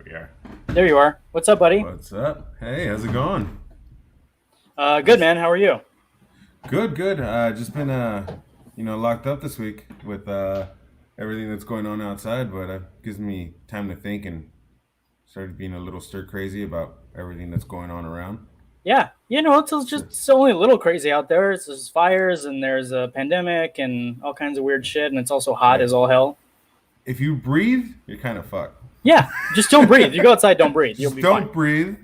we are. There you are. What's up, buddy? What's up? Hey, how's it going? Good, man. How are you? Good, good. Just been locked up this week with everything that's going on outside, but it gives me time to think and started being a little stir crazy about everything that's going on around. Yeah, it's just So it's only a little crazy out there. There's fires and there's a pandemic and all kinds of weird shit, and it's also hot yeah, as all hell. if you breathe, you're kind of fucked. Yeah, just don't breathe. You go outside, don't breathe. You'll Just be fine. don't breathe,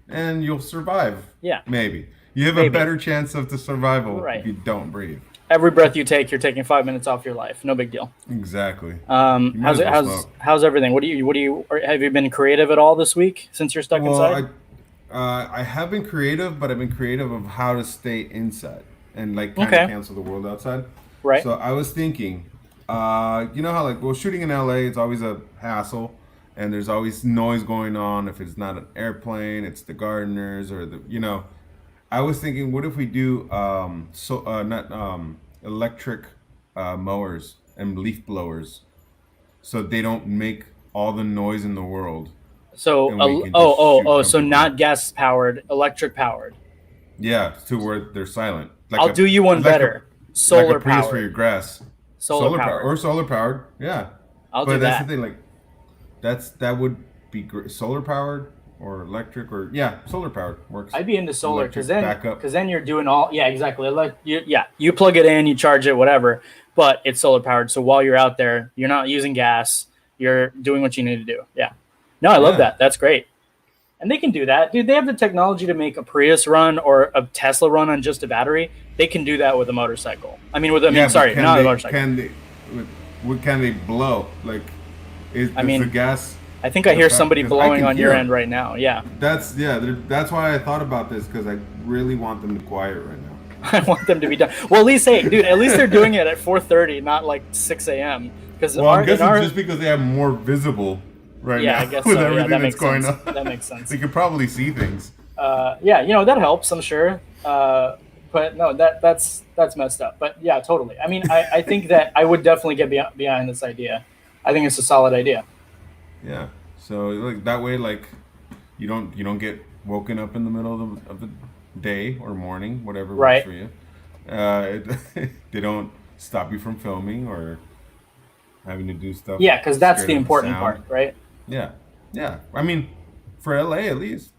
and you'll survive. Yeah, Maybe you have a maybe. better chance of the survival if Right. you don't breathe. Every breath you take, you're taking 5 minutes off your life. No big deal. Exactly. You might How's as it? well How's everything? Have you been creative at all this week since you're stuck Well, inside? I have been creative, but I've been creative of how to stay inside and like kind of Okay, cancel the world outside. right. So I was thinking, you know how like well shooting in LA, it's always a hassle, and there's always noise going on. If it's not an airplane, it's the gardeners or the. I was thinking, what if we do not electric mowers and leaf blowers, so they don't make all the noise in the world, So, and we can oh, just oh, shoot oh. So comfortably. not gas powered, electric powered. Yeah, to where they're silent, I'll do you one like a better. like a Solar Prius for your powered. grass. Solar powered. Solar powered. Yeah, I'll do but that's the that. thing. Like that would be solar powered or electric or yeah, solar powered works. I'd be into solar because Electric then backup. you're doing all yeah exactly like you plug it in, you charge it, whatever, but it's solar powered. So while you're out there, you're not using gas. You're doing what you need to do. Yeah. No, I love Yeah, that. That's great. And they can do that, dude. They have the technology to make a Prius run or a Tesla run on just a battery. They can do that with a motorcycle. yeah. But Sorry, not a motorcycle. can they blow? Like, I does the mean, gas I think I hear somebody because I blowing can on your hear end them. right now. Yeah. That's why I thought about this because I really want them to quiet right now. I want them to be done. Well, at least, hey, dude, at least they're doing it at 4:30, not like 6 a.m. Because Well, I'm in guessing our just because they have more visible right yeah, I now guess with so. Yeah, everything that that's makes going sense. on. That makes sense. They could probably see things. Yeah, that helps, I'm sure. But no, that's messed up. But yeah, totally. I mean, I think that I would definitely get behind this idea. I think it's a solid idea. Yeah. So like that way, like you don't get woken up in the middle of the day or morning, whatever works Right. for you. They don't stop you from filming or having to do stuff Yeah, because that's scared the of the important sound. part, right? Yeah. Yeah. I mean, for LA at least.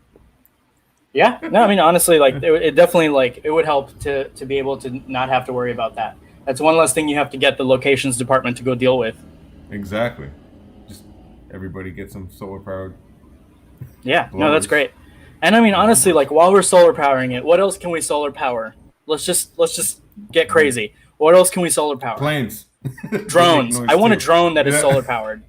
Yeah. No, I mean, honestly, like it definitely like it would help to be able to not have to worry about that. That's one less thing you have to get the locations department to go deal with. Exactly. Just everybody get some solar powered Yeah, no, that's blowers. great. And I mean, honestly, like while we're solar powering it, what else can we solar power? Let's just get crazy. What else can we solar power? Planes. They make Drones. noise I want a too. drone that is solar Yeah. powered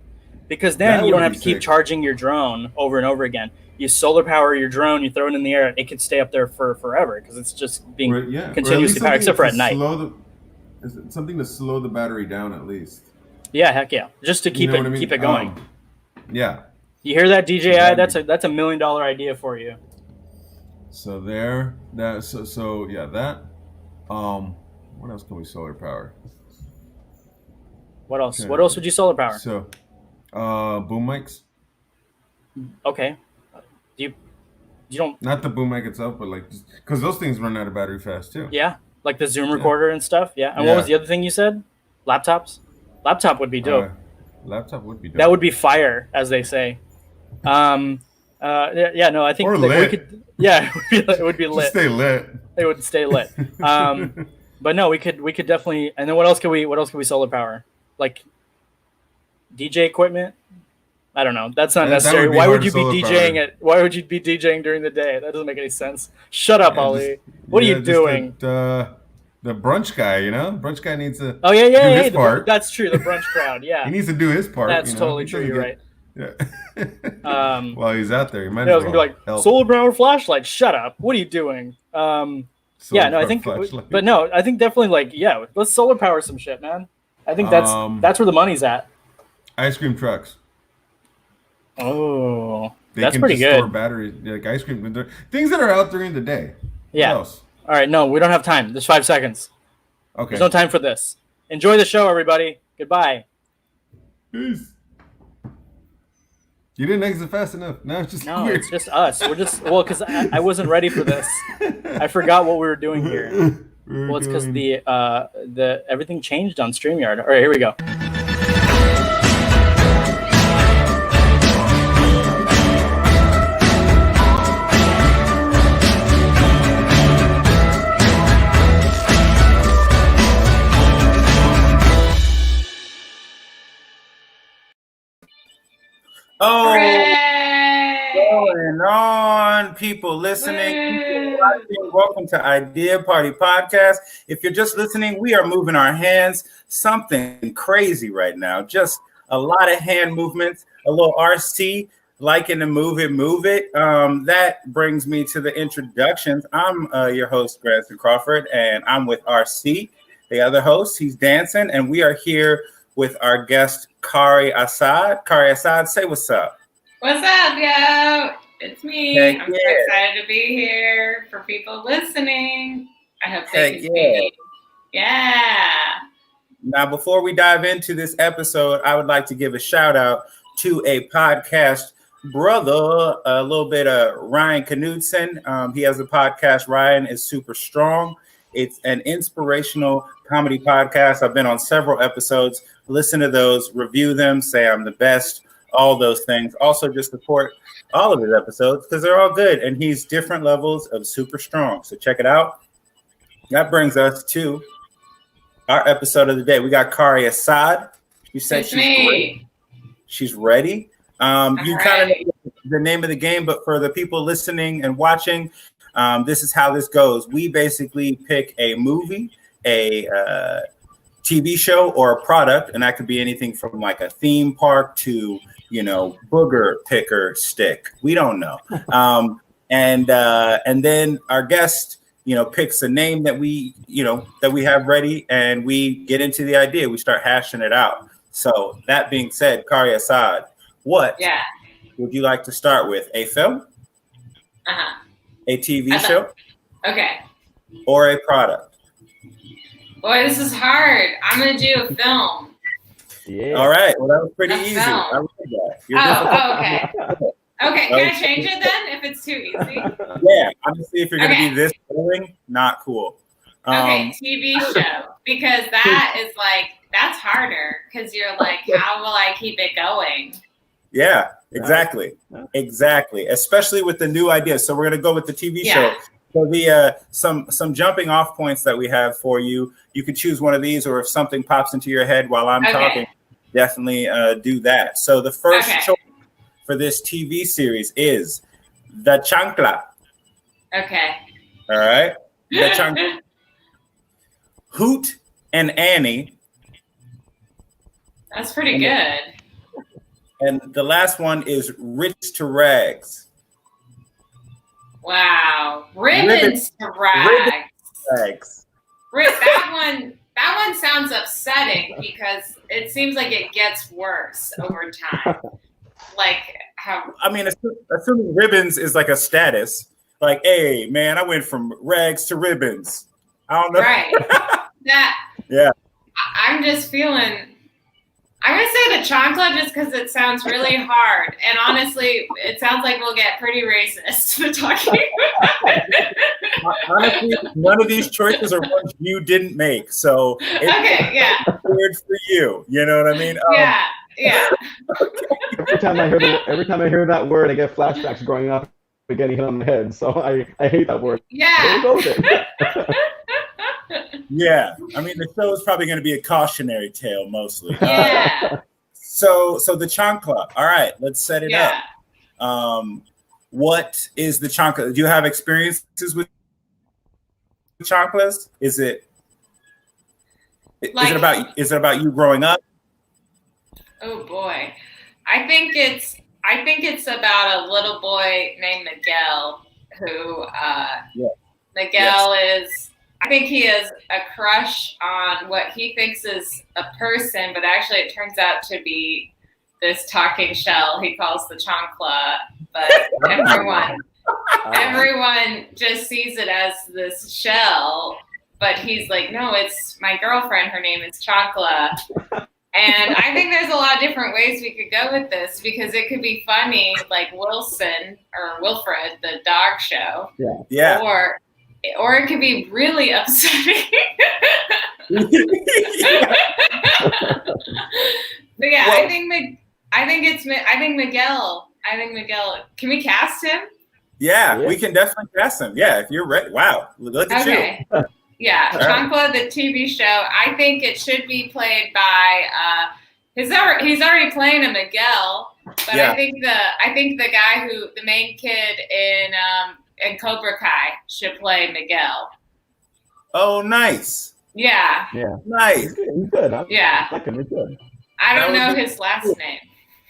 because then That you don't would have be to keep sick. charging your drone over and over again. You solar power your drone, you throw it in the air, it could stay up there for forever because it's just being Yeah, or at least continuously powered, except for at night. something to slow the battery down at least. Yeah, heck yeah, just to You keep know what I keep mean? it going. Yeah. You hear that, So DJI? that'd That's be a $1 million idea for you. so there. That so yeah that. Um, what else can we solar power? What else? Trying What to else think. would you solar power? So, boom mics. Okay, do you don't Not the boom mic itself, but like because those things run out of battery fast too. yeah, like the Zoom Yeah. recorder and stuff. Yeah, and what was Yeah. the other thing you said? Laptops. Laptop would be dope. Uh, Laptop would be That dope. would be fire, as they say. Um, yeah, no, I think Or like we lit. could. Yeah, it would be Just lit. stay lit. It would stay lit. But no, we could definitely. And then what else could we solar power? Like DJ equipment. I don't know. That's not That necessary. would be Why hard would to you be solar DJing power. it? Why would you be DJing during the day? That doesn't make any sense. Shut up, Yeah, just Ollie. What are yeah, you just doing? the brunch guy. Brunch guy needs to Oh yeah, do yeah, yeah. his part. That's true. The brunch crowd. He Yeah, needs to do his part. that's totally He true. doesn't You're right. get yeah. Um, While he's out there, he might yeah, I as was gonna be well like help solar power flashlight. Shut up. What are you doing? Yeah, solar no, I power think, but flashlight. no, I think definitely like yeah. Let's solar power some shit, man. I think that's Um, that's where the money's at. ice cream trucks. Oh, They that's can pretty just store good. batteries like ice cream. Things that are out during the day. What Yeah. else? All right, no, we don't have time. There's 5 seconds. There's no Okay. time for this. Enjoy the show, everybody. Goodbye. Peace. You didn't exit fast enough. Now it's just No, here. it's just us. We're just because I wasn't ready for this. I forgot what we were doing here. Well, it's because the everything changed on StreamYard. All right, here we go. Oh, Hooray! going on, people listening, people watching. Welcome to Idea Party Podcast. If you're just listening, we are moving our hands. Something crazy right now. Just a lot of hand movements, a little RC, liking to move it. That brings me to the introductions. I'm your host, Grayson Crawford, and I'm with RC, the other host. He's dancing, and we are here with our guest, Kari Assad. Kari Assad, say what's up. What's up, yo? It's me. Heck I'm yeah. so excited to be here for people listening. I hope they Heck can yeah. see. Yeah. Now, before we dive into this episode, I would like to give a shout out to a podcast brother, a little bit of Ryan Knudsen. He has a podcast. Ryan is super strong. It's an inspirational comedy podcast. I've been on several episodes. Listen to those, review them, say I'm the best, all those things. Also, just support all of his episodes because they're all good. And he's different levels of super strong. So check it out. That brings us to our episode of the day. We got Kari Assad. She said It's she's me. great. She's ready. You kind of know the name of the game, but for the people listening and watching, this is how this goes. We basically pick a movie, a TV show, or a product, and that could be anything from like a theme park to, booger picker stick. We don't know. And then our guest, picks a name that we have ready, and we get into the idea. We start hashing it out. So that being said, Kari Assad, what would you like to start with? A film? Uh-huh. A TV show? Okay. Or a product? Boy, this is hard. I'm going to do a film. Yeah. All right. Well, that was pretty A easy. film. I like that. Okay. Okay, can I change it then if it's too easy? Yeah. Honestly, if you're going to be this boring, not cool. Okay, TV show. Because that is that's harder because you're like, how will I keep it going? Yeah, exactly. Exactly. Especially with the new ideas. So we're going to go with the TV show. So the some jumping off points that we have for you. You could choose one of these, or if something pops into your head while I'm talking, definitely do that. So the first choice for this TV series is The Chancla. Okay. All right. The Chancla. Hoot and Annie. That's pretty good. And the last one is Rich to Rags. Wow. Ribbons to rags. Rags. That one sounds upsetting because it seems like it gets worse over time. Assuming ribbons is like a status, like, hey man, I went from rags to ribbons. I don't know. Right. Yeah. I'm just feeling. I'm gonna say the chancla just because it sounds really hard, and honestly, it sounds like we'll get pretty racist talking about it. Honestly, none of these choices are ones you didn't make, so it's weird for you. You know what I mean? Yeah. Every time I hear that word, I get flashbacks growing up and getting hit on the head. So I hate that word. Yeah. Go with it. Yeah, I mean the show is probably going to be a cautionary tale mostly. Yeah. So the chancla. All right, let's set it up. What is the chancla? Do you have experiences with chanclas? Is it about you growing up? Oh boy, I think it's about a little boy named Miguel who Miguel is. I think he has a crush on what he thinks is a person, but actually it turns out to be this talking shell he calls the chancla. But everyone just sees it as this shell. But he's like, no, it's my girlfriend. Her name is Chancla. And I think there's a lot of different ways we could go with this because it could be funny, like Wilson or Wilfred, the dog show. Yeah. Or it could be really upsetting. But yeah, Well- I think Miguel. I think Miguel. Can we cast him? Yeah, we can definitely cast him. Yeah, if you're ready. Wow, look at Okay. you. Yeah, All right. Chancla, the TV show. I think it should be played by. He's already playing a Miguel, but Yeah. I think the guy the main kid in Cobra Kai should play Miguel. Oh, nice. Yeah, Nice. He's good. Yeah. I like him. He's good. I don't That know would be- his last name.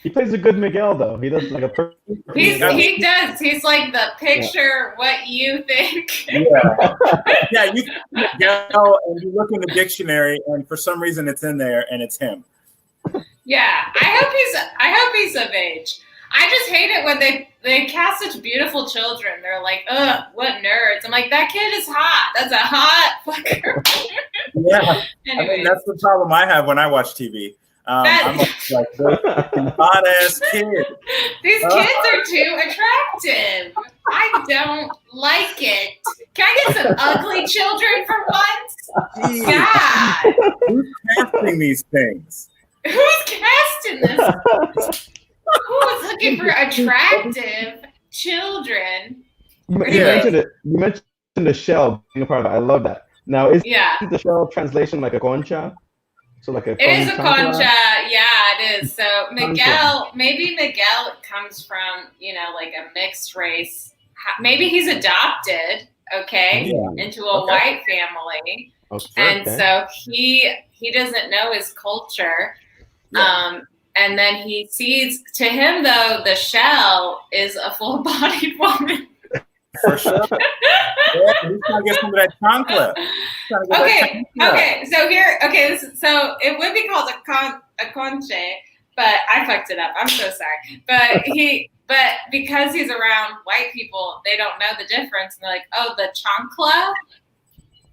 He plays a good Miguel though. He does like a perfect. He does. He's like the picture what you think. Yeah. Yeah, you go and you look in the dictionary, and for some reason it's in there, and it's him. Yeah, I hope he's of age. I just hate it when they cast such beautiful children. They're like, ugh, what nerds. I'm like, that kid is hot. That's a hot fucker. Yeah. I Anyways, mean, that's the problem I have when I watch TV. I'm like hot ass kid. these kids are too attractive. I don't like it. Can I get some ugly children for once? Jeez, God, who's casting these things? who's casting this? Who is looking for attractive children? You Yeah. mentioned it. You mentioned the shell being a part of it. I love that. Now, is Yeah. the shell translation like a concha? So like a It is a chancla? concha. Yeah, it is. So Miguel, maybe Miguel comes from, like a mixed race. Maybe he's adopted, okay, Yeah. into a Okay. white family. Okay. And okay. so he doesn't know his culture. Yeah. And then he sees, to him though, the shell is a full-bodied woman. For sure. Yeah, he's trying to get some of that chancla. Okay. So it would be called a conche, but I fucked it up. I'm so sorry. But because he's around white people, they don't know the difference, and they're like, oh, the chancla.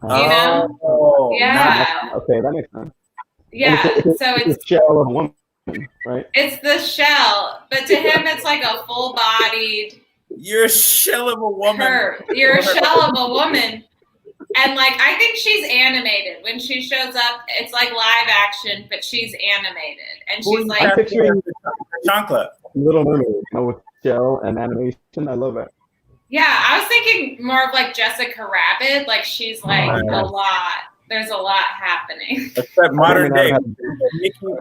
You know? Oh, Yeah. Okay, that makes sense. Yeah. It's So the shell of a woman, right? it's the shell, but to him, it's like a full-bodied. You're a shell of a woman. You're a shell of a woman. And like, I think she's animated. When she shows up, it's like live action, but she's animated. And Who she's are like, you I'm picturing chancla. Little Mermaid, with shell and animation. I love it. yeah, I was thinking more of like Jessica Rabbit. Like she's like Oh, a lot. There's a lot happening. Except modern day. Have-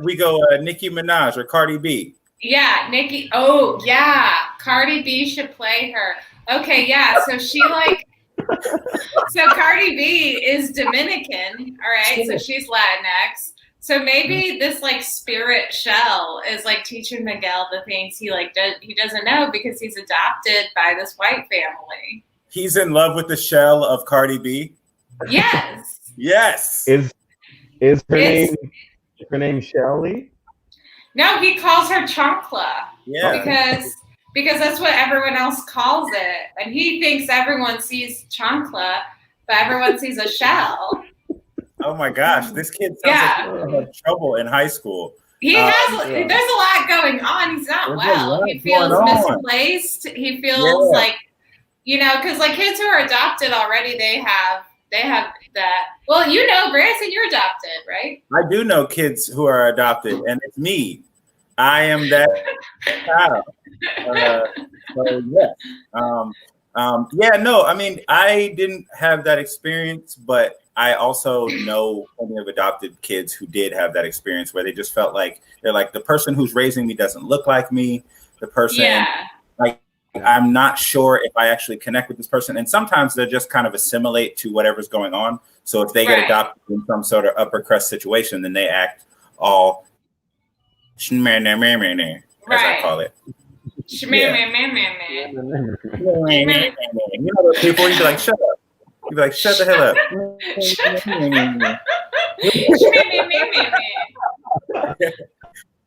We go Nicki Minaj or Cardi B. Yeah, Nikki. Oh, yeah. Cardi B should play her. Okay, yeah. So she like, so Cardi B is Dominican. All right. So she's Latinx. So maybe this like spirit shell is like teaching Miguel the things he doesn't know because he's adopted by this white family. He's in love with the shell of Cardi B. Yes. Yes. Is her It's- name Shelly? No, he calls her Chancla. Yeah. Because that's what everyone else calls it. And he thinks everyone sees chancla, but everyone sees a shell. Oh my gosh, this kid sounds like he had trouble in high school. There's a lot going on. He's not There's a well. lot He feels going on. misplaced. He feels like, because like kids who are adopted already, they have that. Well, Grayson, you're adopted, right? I do know kids who are adopted, and it's me. I am that child. So yeah. I mean, I didn't have that experience, but I also know plenty of adopted kids who did have that experience where they just felt like they're like, the person who's raising me doesn't look like me. The person, like, I'm not sure if I actually connect with this person. And sometimes they just kind of assimilate to whatever's going on. So if they get adopted in some sort of upper crust situation, then they act all as I call it. Man. You know those people, you'd be like, shut up. You'd be like, shut the hell up.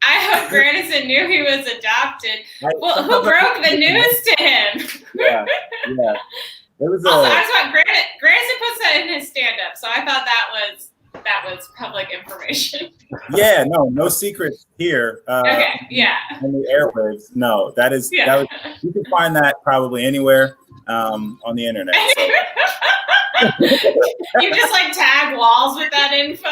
I hope Grandison knew he was adopted. Well, who broke the news to him? Yeah. It was Also, I just want Grandison puts that in his stand-up, so I thought that that was public information. Yeah, no secrets here. Okay, yeah. On the airwaves, no, that was, you can find that probably anywhere on the internet. So. You just like tag walls with that info.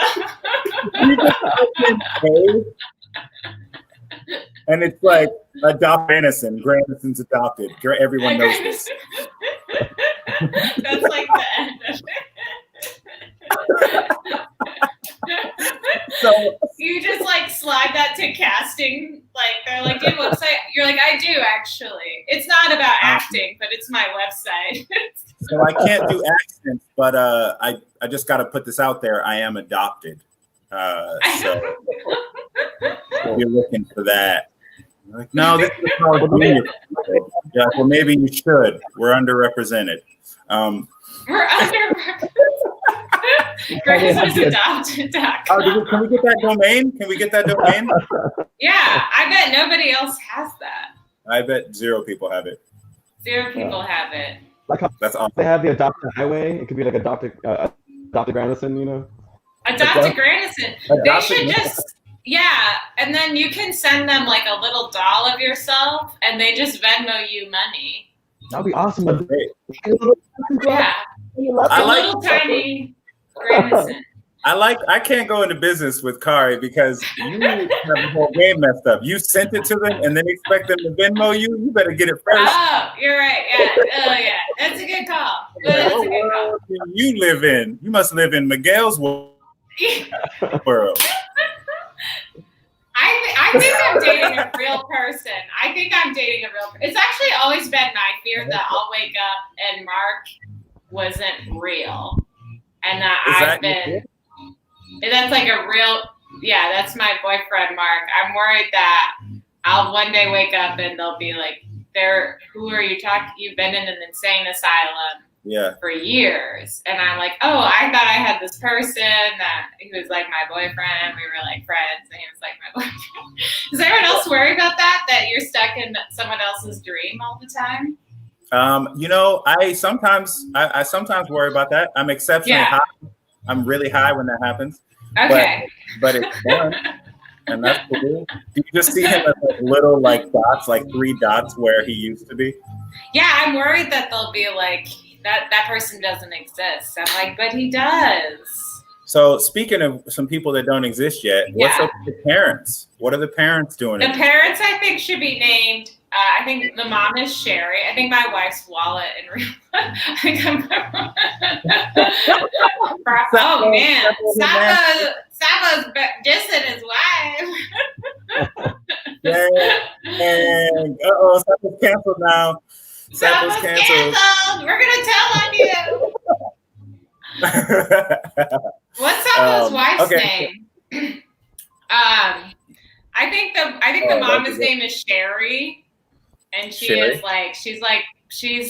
And it's like adopt Grandison. Grandison's adopted. Everyone knows this. That's like the end of it. So you just like slide that to casting. Like they're like, do you have a website? You're like, I do actually. It's not about acting, but it's my website. So I can't do accents, but I just got to put this out there. I am adopted. So if you're looking for that. Like, no, this is Carl Jr. Yeah, well, maybe you should. We're underrepresented. We're underrepresented. Gracewasadopted.com. Oh, can we get that domain? Can we get that domain? Yeah, I bet nobody else has that. I bet 0 people have it. 0 people have it. Like how That's awesome. they have the adopted highway. It could be like adopted Grandison, you know. Adopted Grandison. They should just. Yeah, and then you can send them like a little doll of yourself, and they just Venmo you money. That'd be awesome. Yeah, I like little tiny Grandison. I can't go into business with Kari because you have the whole game messed up. You sent it to them and then expect them to Venmo you. You better get it first. Oh, you're right. Yeah. Oh, yeah. That's a good call. That's a good call. You live in? You must live in Miguel's world. I think I'm dating a real person. It's actually always been my fear that I'll wake up and Mark wasn't real. And that that's like a real, that's my boyfriend, Mark. I'm worried that I'll one day wake up and they'll be like, who are you talking? You've been in an insane asylum for years. And I'm like, oh, I thought I had this person that he was like my boyfriend. We were like friends and he was like my boyfriend. Does everyone else worry about that you're stuck in someone else's dream all the time? I sometimes worry about that. I'm exceptionally high. I'm really high when that happens. Okay. But it's fun. And that's cool. Do you just see him as like little like dots, like 3 dots where he used to be? Yeah, I'm worried that they'll be like, that person doesn't exist. I'm like, but he does. So speaking of some people that don't exist yet, what's up with the parents? What are the parents doing? The parents, I think, should be named. I think the mom is Sherry. I think my wife's Wallet in real life. I think oh man, Sabo's dissing his wife. Dang. Sabo's canceled now. Sabo's canceled. We're gonna tell on you. What's Sabo's wife's name? I think the mom's name is Sherry. And she's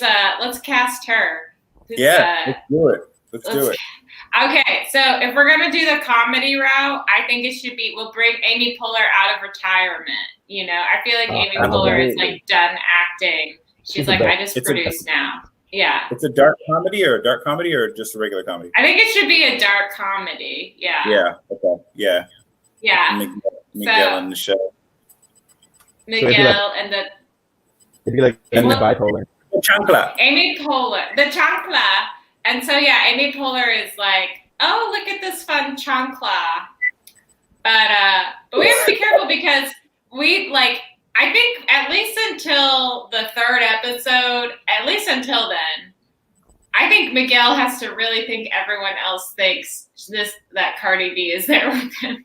let's cast her. Let's do it. Let's do it. Okay, so if we're gonna do the comedy route, I think it should be we'll bring Amy Poehler out of retirement. You know, I feel like Amy Poehler is like done acting. She's like, I just produce now. Yeah. It's a dark comedy or just a regular comedy? I think it should be a dark comedy. Yeah. Yeah. Okay. Yeah. Yeah. Miguel in the show. Miguel and the. It'd be like Amy Bipolar. Chancla. Amy Poehler. The chancla. And so, Amy Poehler is like, oh, look at this fun chancla. But we have to be careful because I think at least until the 3rd episode, at least until then, I think Miguel has to really think everyone else thinks that Cardi B is there with him.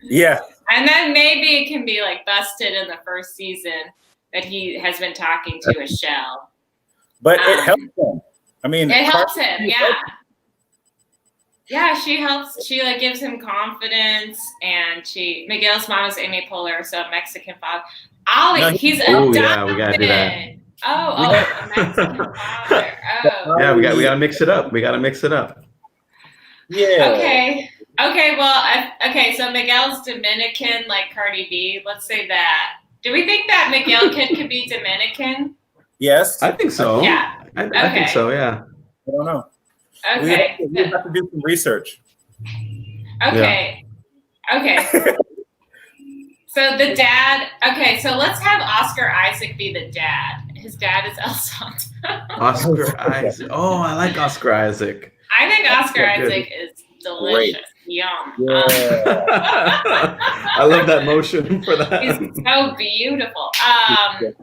Yeah. And then maybe it can be like busted in the 1st season that he has been talking to a shell. But it helps him. I mean, it helps him, yeah. Yeah, she helps. She gives him confidence, and Miguel's mom is Amy Poehler, so Mexican father. Ollie, he's adopted. Yeah, we gotta do that. A Mexican father. Oh. Yeah, we gotta mix it up. Yeah. Okay. Well, so Miguel's Dominican, like Cardi B. Let's say that. Do we think that Miguel kid could be Dominican? Yes. I think so. Yeah. I think so, yeah. I don't know. Okay. We have to do some research. Okay. Okay. So the dad. Okay, so let's have Oscar Isaac be the dad. His dad is Elson. Oscar Isaac. Oh, I like Oscar Isaac. I think Oscar That's good. Isaac is delicious. Yum. Yeah. I love that motion for that. He's so beautiful. Good.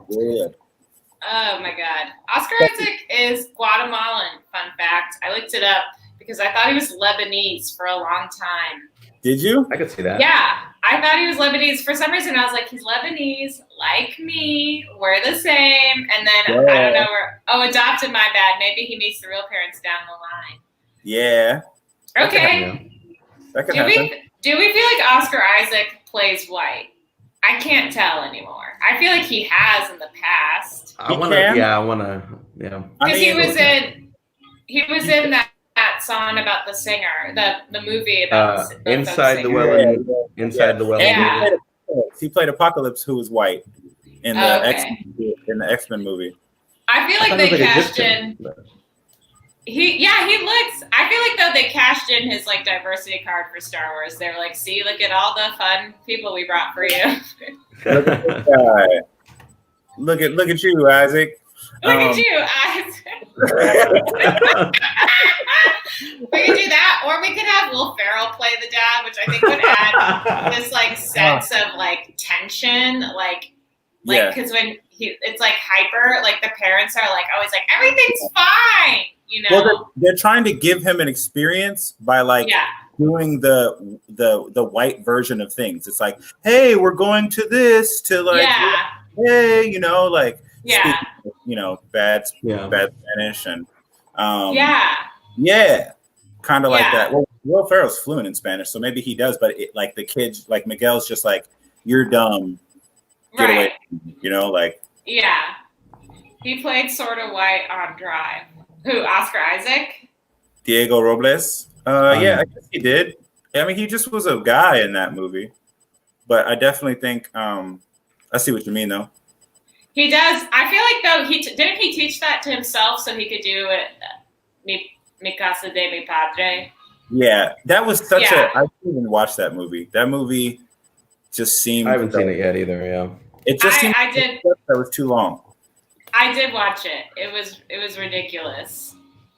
Oh my God. Oscar Isaac is Guatemalan. Fun fact. I looked it up because I thought he was Lebanese for a long time. Did you? I could see that. Yeah, I thought he was Lebanese. For some reason, I was like, he's Lebanese, like me. We're the same. And then, I don't know, adopted, my bad. Maybe he meets the real parents down the line. Yeah. Okay. That could happen. Do we feel like Oscar Isaac plays white? I can't tell anymore. I feel like he has in the past. I want to. Yeah. Because he was in that song about the singer, the movie about the Inside the singer. Well. Inside the Well. Yeah. He played Apocalypse, who was white in the X-Men movie. I feel like they cashed in. He looks. I feel like though they cashed in his like diversity card for Star Wars. They're like, see, look at all the fun people we brought for you. Look at this guy. Look at you, Isaac. Look at you, Isaac. We could do that, or we could have Will Ferrell play the dad, which I think would add this like sense of like tension, like because when it's like hyper, like the parents are like always like everything's fine, you know. Well, they're trying to give him an experience by like doing the white version of things. It's like, hey, we're going to this to like, hey, you know, like speak, you know, bad Spanish and kind of like that. Well, Will Ferrell's fluent in Spanish, so maybe he does, but it, like the kids, like Miguel's just like, you're dumb, get away from me, you know, like. Yeah, he played sort of white on Drive. Who, Oscar Isaac? Diego Robles. Yeah, I guess he did. I mean, he just was a guy in that movie, but I definitely think I see what you mean, though. He does. I feel like though didn't he teach that to himself so he could do it. Mi casa de mi padre. Yeah, that was such a. I didn't even watch that movie. That movie just seemed. I haven't seen it yet either. Yeah. It just seemed. I did. That was too long. I did watch it. It was ridiculous.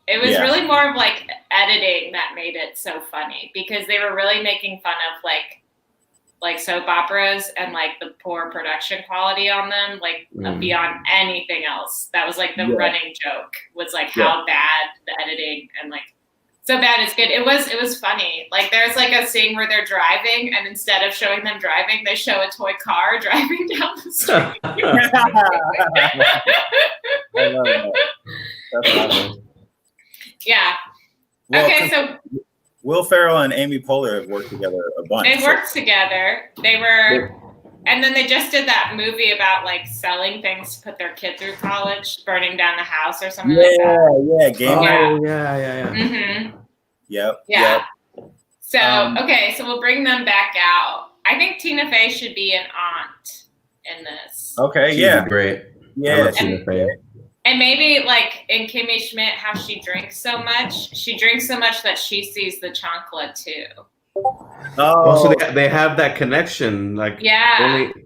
It was really more of like editing that made it so funny because they were really making fun of like soap operas and like the poor production quality on them, like beyond anything else. That was like the running joke was like how bad the editing and like so bad it's good. It was funny. Like there's like a scene where they're driving and instead of showing them driving, they show a toy car driving down the street. I love that. That's awesome. Yeah. Well, okay, so Will Ferrell and Amy Poehler have worked together a bunch. They worked together. They were, and then they just did that movie about like selling things to put their kid through college, burning down the house or something like that. Yeah. Mm-hmm. Yep. So so we'll bring them back out. I think Tina Fey should be an aunt in this. Okay. She's great. Yeah. I love Tina Fey. And maybe like in Kimmy Schmidt, how she drinks so much. She drinks so much that she sees the chancla too. Oh, so they have that connection. Like,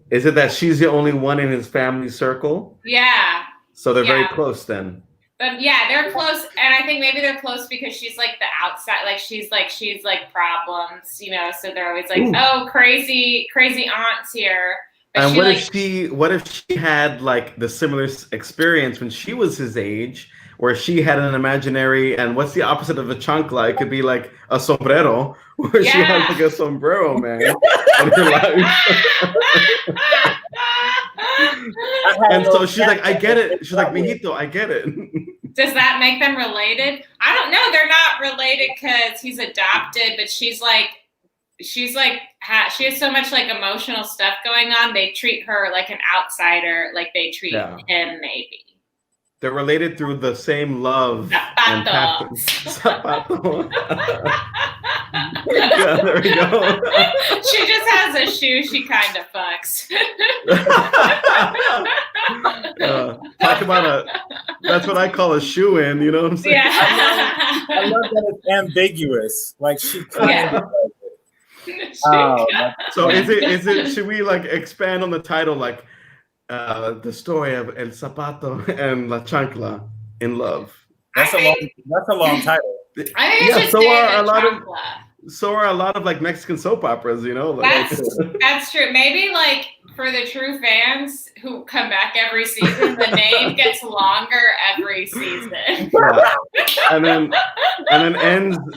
is it that she's the only one in his family circle? Yeah. So they're very close then. But yeah, they're close, and I think maybe they're close because she's like the outside, like she's like problems, you know. So they're always like, oh, crazy aunts here. But and what if she had like the similar experience when she was his age, where she had an imaginary, and what's the opposite of a chancla? It could be like a sombrero, where she has like a sombrero, man, in her life. And so she's like, I get it. She's like, mijito, I get it. Does that make them related? I don't know. They're not related because he's adopted, but she has so much like emotional stuff going on. They treat her like an outsider, like they treat him maybe. They're related through the same love and passion. Zapato. Yeah, there we go. She just has a shoe she kind of fucks. Talk about that's what I call a shoe-in, you know what I'm saying? Yeah. I love that it's ambiguous. Like she kind of does it. So is it? Should we like expand on the title, like the story of El Zapato and La Chancla in love? That's a long title. I think it's just so are a lot of like Mexican soap operas, you know. Like, that's true. Maybe like for the true fans who come back every season, the name gets longer every season. Yeah. and then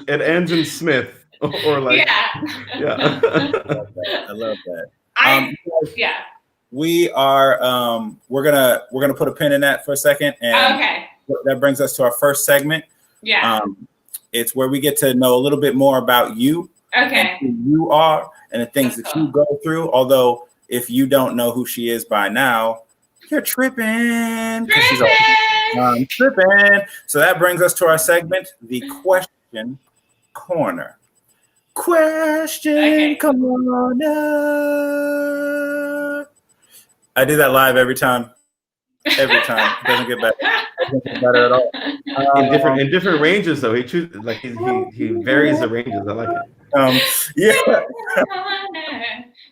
it ends in Smith or like I love that. Yeah. We are we're gonna put a pin in that for a second, and that brings us to our first segment. Yeah. It's where we get to know a little bit more about you, and who you are, and the things that you go through. Although, if you don't know who she is by now, you're tripping. Tripping. So that brings us to our segment, the Question Corner. Question Corner. I do that live every time. Every time. It doesn't get better. It doesn't get better at all. In different ranges though. He varies the ranges. I like it.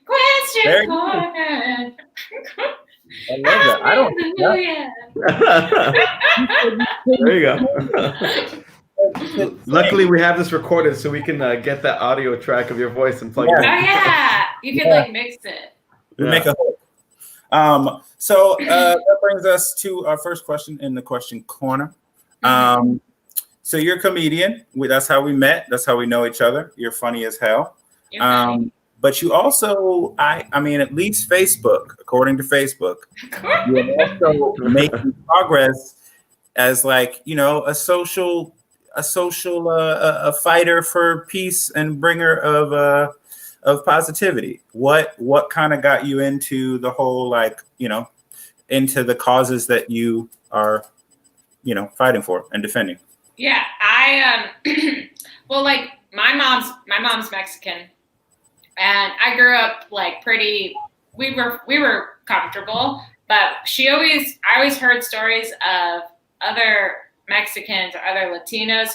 Question Corner. I love that. I don't. There you go. Luckily, we have this recorded, so we can get that audio track of your voice and plug it in. Oh yeah, you can like mix it. Make a hook. So that brings us to our first question in the Question Corner. So you're a comedian. That's how we met. That's how we know each other. You're funny as hell. But you also, I mean, at least Facebook, according to Facebook, you're also making progress as like, you know, a social fighter for peace and bringer of positivity. What kind of got you into the whole, like, you know, into the causes that you are, you know, fighting for and defending? Yeah, well, like my mom's Mexican, and I grew up like we were comfortable, but I always heard stories of other Mexicans or other Latinos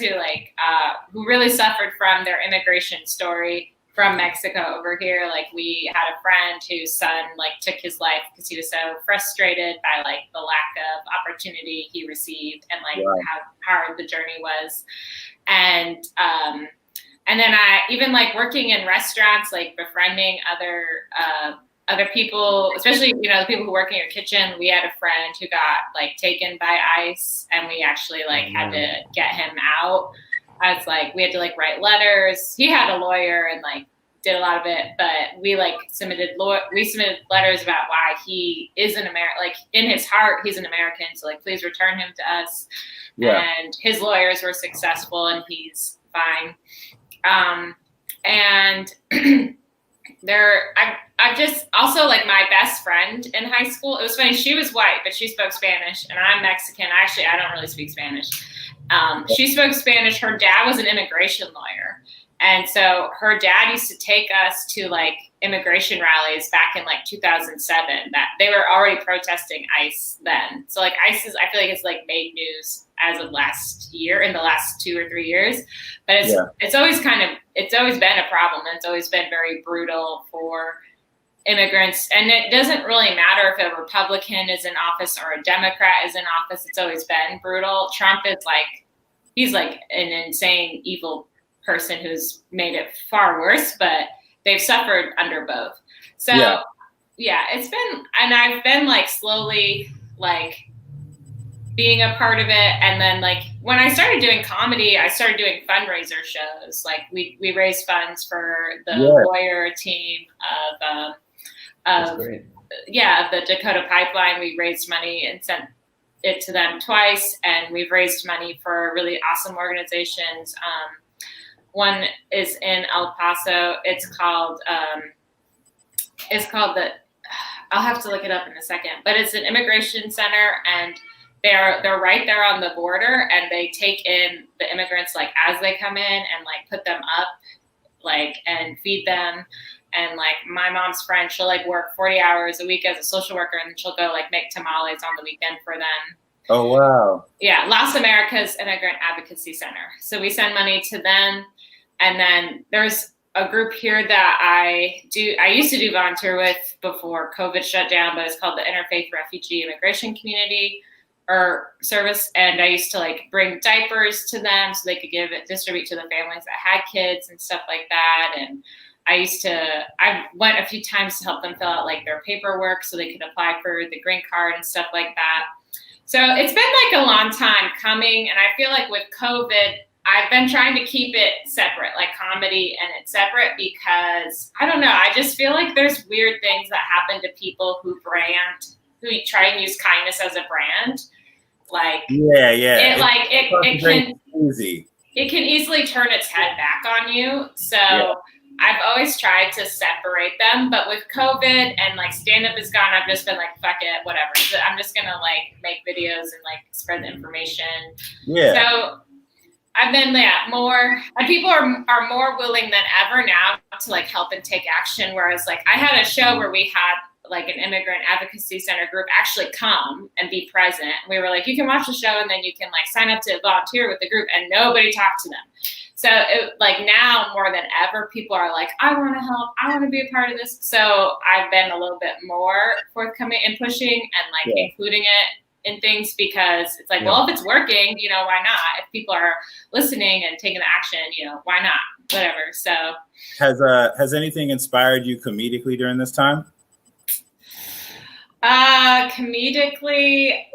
who really suffered from their immigration story from Mexico over here. Like we had a friend whose son like took his life because he was so frustrated by like the lack of opportunity he received and like how hard the journey was. And then I even like working in restaurants, like befriending other people, especially, you know, the people who work in your kitchen. We had a friend who got like taken by ICE, and we actually like had to get him out. I was like, we had to like write letters. He had a lawyer and like did a lot of it, but we like submitted letters about why he is an American. Like in his heart, he's an American. So like, please return him to us. Yeah. And his lawyers were successful, and he's fine. And I've just also like my best friend in high school. It was funny. She was white, but she spoke Spanish, and I'm Mexican. Actually, I don't really speak Spanish. She spoke Spanish. Her dad was an immigration lawyer. And so her dad used to take us to like immigration rallies back in like 2007 that they were already protesting ICE then. So like ICE I feel like it's like made news as of last year, in the last 2 or 3 years, but it's always been a problem. It's always been very brutal for immigrants. And it doesn't really matter if a Republican is in office or a Democrat is in office. It's always been brutal. Trump is like, he's like an insane, evil person who's made it far worse, but they've suffered under both. So it's been, and I've been like slowly like being a part of it. And then like when I started doing comedy, I started doing fundraiser shows. Like we raised funds for the lawyer team of the Dakota Pipeline. We raised money and sent it to them twice, and we've raised money for really awesome organizations. One is in El Paso. It's called I'll have to look it up in a second, but it's an immigration center, and they're right there on the border, and they take in the immigrants like as they come in and like put them up, like, and feed them. And like my mom's friend, she'll like work 40 hours a week as a social worker, and she'll go like make tamales on the weekend for them. Oh, wow. Yeah. Las Americas Immigrant Advocacy Center. So we send money to them. And then there's a group here that I used to do volunteer with before COVID shut down, but it's called the Interfaith Refugee Immigration Community or Service. And I used to like bring diapers to them so they could distribute to the families that had kids and stuff like that. And I went a few times to help them fill out like their paperwork so they could apply for the green card and stuff like that. So it's been like a long time coming. And I feel like with COVID, I've been trying to keep it separate, like comedy and it's separate because I don't know. I just feel like there's weird things that happen to people who try and use kindness as a brand. Like, it can easily turn its head back on you. So I've always tried to separate them, but with COVID and like stand-up is gone, I've just been like, fuck it, whatever. So I'm just gonna like make videos and like spread the information. Yeah. So I've been more, and people are more willing than ever now to like help and take action. Whereas like I had a show where we had like an immigrant advocacy center group actually come and be present. We were like, you can watch the show and then you can like sign up to volunteer with the group, and nobody talked to them. So like now more than ever, people are like, I want to help. I want to be a part of this. So I've been a little bit more forthcoming and pushing and like including it in things because it's like, well, if it's working, why not? If people are listening and taking the action, why not? Whatever. So has anything inspired you comedically during this time? Comedically,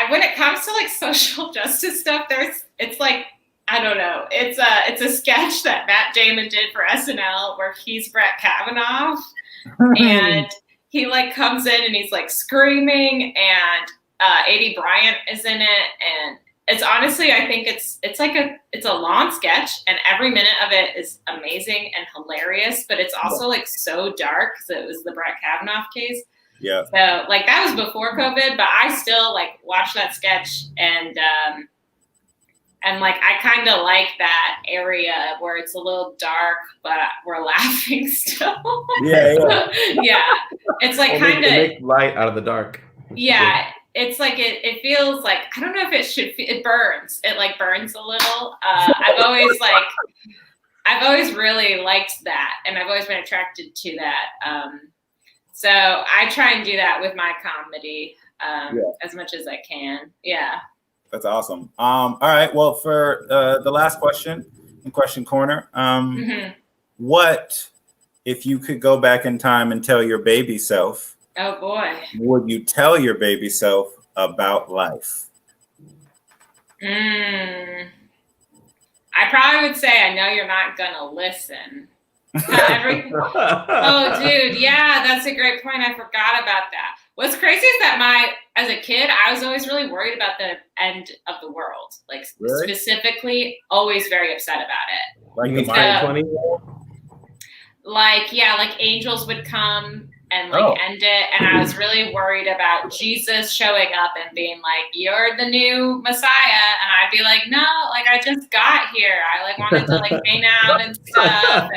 when it comes to like social justice stuff, it's like, I don't know. It's a sketch that Matt Damon did for SNL where he's Brett Kavanaugh and he like comes in and he's like screaming and A.D. Bryant is in it. And it's honestly, I think it's a long sketch and every minute of it is amazing and hilarious, but it's also like so dark because it was the Brett Kavanaugh case. Yeah. So like that was before COVID, but I still like watch that sketch and like I kind of like that area where it's a little dark, but we're laughing still. Yeah. It's like kind of make light out of the dark. Yeah. It's like it feels like, I don't know if it burns. It like burns a little. I've always really liked that, and I've always been attracted to that. So I try and do that with my comedy as much as I can. Yeah. That's awesome. All right. Well, for the last question in Question Corner, what if you could go back in time and tell your baby self? Oh boy. Would you tell your baby self about life? I probably would say, I know you're not gonna listen. Oh, dude, yeah, that's a great point. I forgot about that. What's crazy is that as a kid, I was always really worried about the end of the world. Like specifically, always very upset about it. Like the Mayan 20? Like angels would come and end it. And I was really worried about Jesus showing up and being like, you're the new Messiah. And I'd be like, no, like I just got here. I like wanted to like hang out and stuff.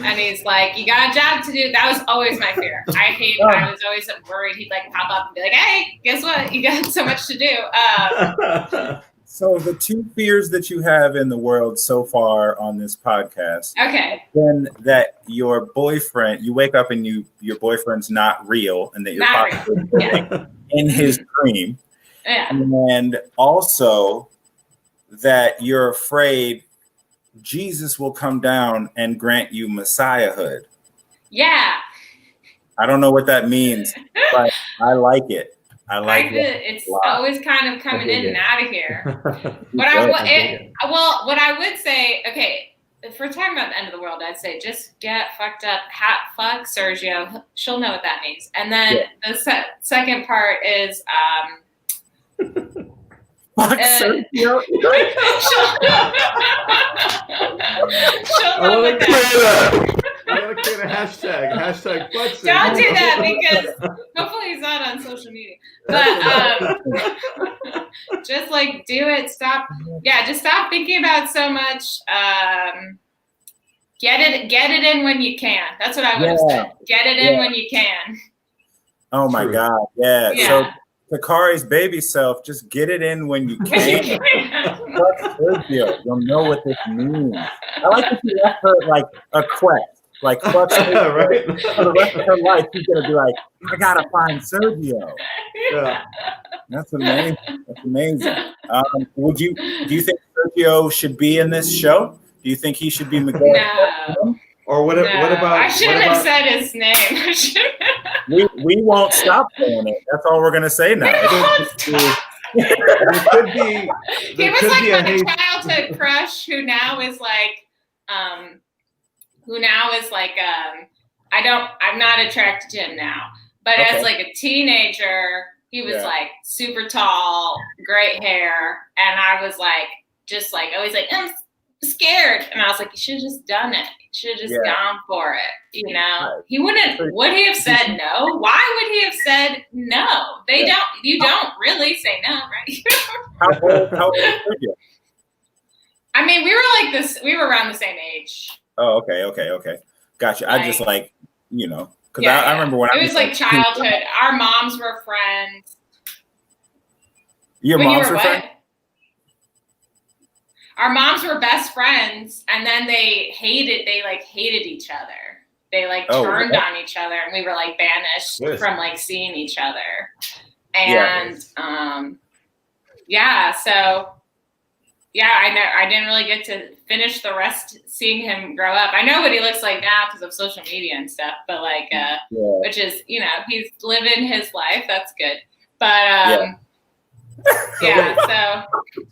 And he's like, you got a job to do. That was always my fear. I was always worried he'd like pop up and be like, hey, guess what? You got so much to do. So the two fears that you have in the world so far on this podcast. Okay. Then that your boyfriend, you wake up and your boyfriend's not real and that you're possibly in his dream. Yeah. And also that you're afraid Jesus will come down and grant you messiahhood. Yeah. I don't know what that means, but I like it. I like it. It's always kind of coming in and out of here. What I would say, okay, if we're talking about the end of the world, I'd say just get fucked up, fuck Sergio. She'll know what that means. And then the second part is fuck Sergio. She'll know what that means. I gotta create a hashtag fuck Sergio. Don't do that because hopefully he's not on social media. But just like do it. Just stop thinking about so much. Get it in when you can. That's what I would have said. Get it in when you can. Oh my God. Yeah. to Kari's baby self, just get it in when you can. Sergio, you'll know what this means. I like that you left her like a quest. Like, fuck right? For the rest of her life, she's going to be like, I got to find Sergio. Yeah. That's amazing. That's amazing. Do you think Sergio should be in this show? Do you think he should be Miguel? No. Or what about? I shouldn't have said his name. We won't stop saying it. That's all we're gonna say now. There could be. He was like my childhood crush, who now is like, I'm not attracted to him now. But as like a teenager, he was like super tall, great hair, and I was like, just like always like, I'm scared, and I was like, you should have just done it. You should have just gone for it. You know, he wouldn't. Would he have said no? Why would he have said no? They don't. You don't really say no, right? How old were you? I mean, we were like this. We were around the same age. Oh, okay. Gotcha. Like, I just like, because I remember when it was like childhood. Our moms were friends. Your moms were friends? Our moms were best friends, and then they hated each other. They turned on each other, and we were like banished from like seeing each other. And I didn't really get to finish the rest seeing him grow up. I know what he looks like now because of social media and stuff, but which is, he's living his life. That's good. But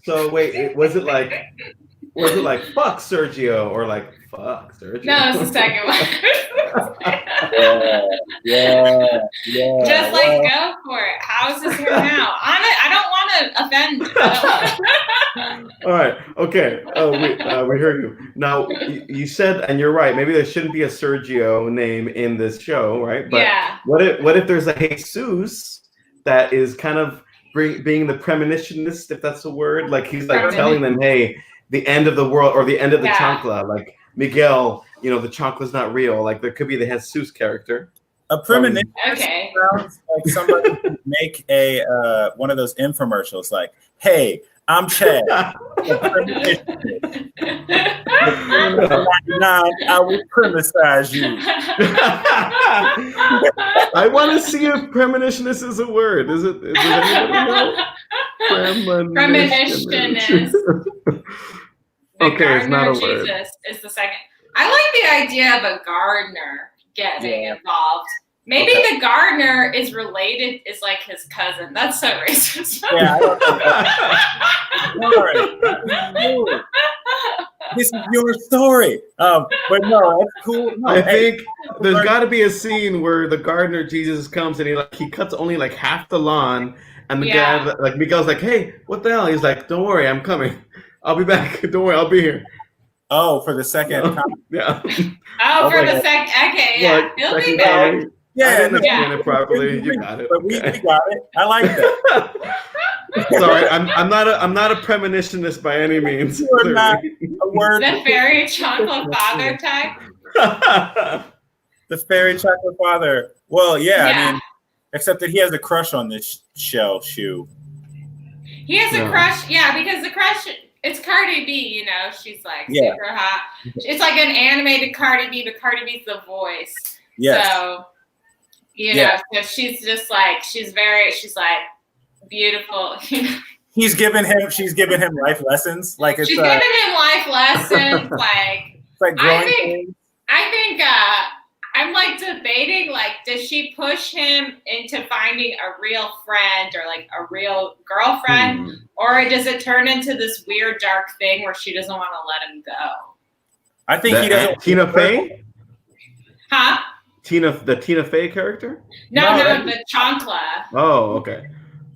So wait, was it like fuck Sergio or like fuck Sergio? No, it's the second one. Just go for it. How is his hair now? I don't want to offend. All right. Okay. Oh, we heard you. Now you said, and you're right. Maybe there shouldn't be a Sergio name in this show, right? But what if there's a Jesus that is kind of being the premonitionist, if that's a word? Like he's like telling them, hey, the end of the world or the end of the chancla. Like Miguel, the chancla's not real. Like there could be the Jesus character. A premonition sounds like somebody could make a one of those infomercials like, hey, I'm Chad. I will premicize you. I want to see if premonitionist is a word. Is it anybody know? Premonitionist. Okay, it's not a word. Jesus is the second. I like the idea of a gardener getting involved. Maybe the gardener is related, is like his cousin. That's so racist. Yeah, this is your story. But no, that's cool. No, I think there's got to be a scene where the gardener Jesus comes and he cuts only like half the lawn, and the guy like Miguel's like, hey, what the hell? He's like, don't worry, I'm coming. I'll be back. Don't worry, I'll be here. Oh, for the second. Yeah. Oh, for the second. Okay, yeah. He'll be back. Yeah, I didn't explain it properly. You got it. But we got it. I like that. Sorry, I'm not a premonitionist by any means. You are not a word. The fairy chocolate father type. The fairy chocolate father. Well, I mean, except that he has a crush on this shell shoe. He has a crush, because the crush. It's Cardi B, she's like super hot. It's like an animated Cardi B, but Cardi B's the voice. Yes. So, so she's just like, she's like beautiful. She's giving him life lessons. Like it's she's giving him life lessons. Like, it's like I think I'm like debating, like, does she push him into finding a real friend or like a real girlfriend, or does it turn into this weird dark thing where she doesn't want to let him go? I think he doesn't. Tina Fey? Huh? The Tina Fey character? No, the chancla. Oh, okay.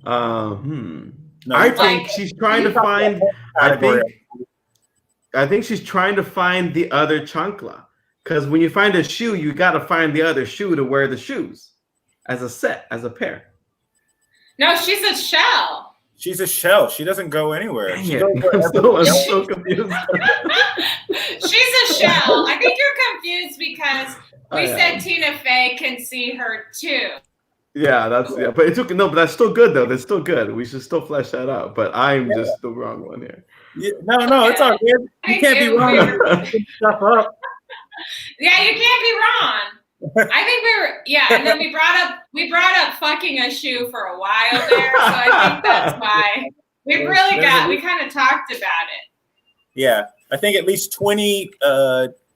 No, I think she's trying to find. I think she's trying to find the other chancla. Because when you find a shoe, you got to find the other shoe to wear the shoes as a set, as a pair. No, she's a shell. She's a shell. She doesn't go anywhere. I'm so confused. She's a shell. I think you're confused because we said Tina Fey can see her too. Yeah, but it took but that's still good though. That's still good. We should still flesh that out. But I'm just the wrong one here. Yeah, no, it's all good. You can't be wrong. Stuff up. Yeah, you can't be wrong. I think and then we brought up fucking a shoe for a while there, so I think that's why we kind of talked about it. Yeah, I think at least 20,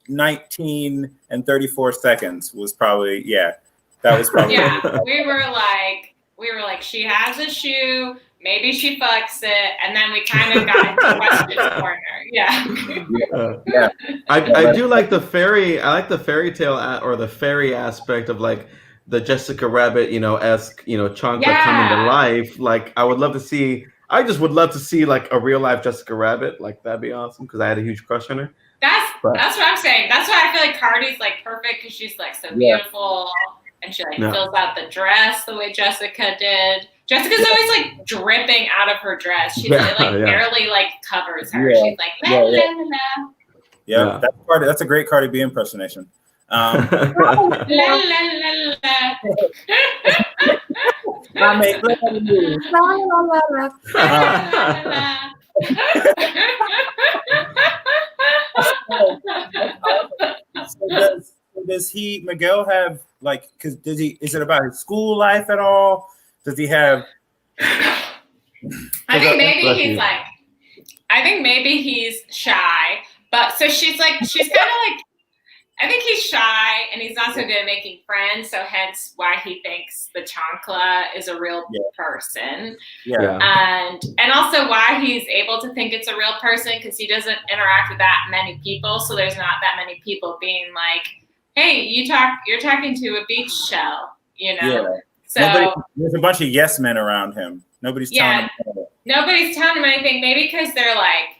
19, and 34 seconds was probably that was probably we were like she has a shoe, maybe she fucks it, and then we kind of got into question corner. Yeah. I do like the fairy. I like the fairy tale or the fairy aspect of like the Jessica Rabbit, esque, Chancla coming to life. Like I would love to see. I just would love to see like a real life Jessica Rabbit. Like that'd be awesome because I had a huge crush on her. That's what I'm saying. That's why I feel like Cardi's like perfect because she's like so beautiful and she like fills out the dress the way Jessica did. Jessica's always like dripping out of her dress. She's barely like covers her. Yeah. She's like la, la, la, la. Yeah, that's a great Cardi B impersonation. La, la, la, la. I make love to you. La, la, la, la. Does Miguel have like? Because is it about his school life at all? Does he have? I think maybe he's shy, but so she's kind of like. I think he's shy and he's not so good at making friends, so hence why he thinks the Chancla is a real person. Yeah. And also why he's able to think it's a real person because he doesn't interact with that many people, so there's not that many people being like, "Hey, you're talking to a beach shell," Yeah. So there's a bunch of yes men around him. Nobody's telling him. Nobody's telling him anything. Maybe because they're like.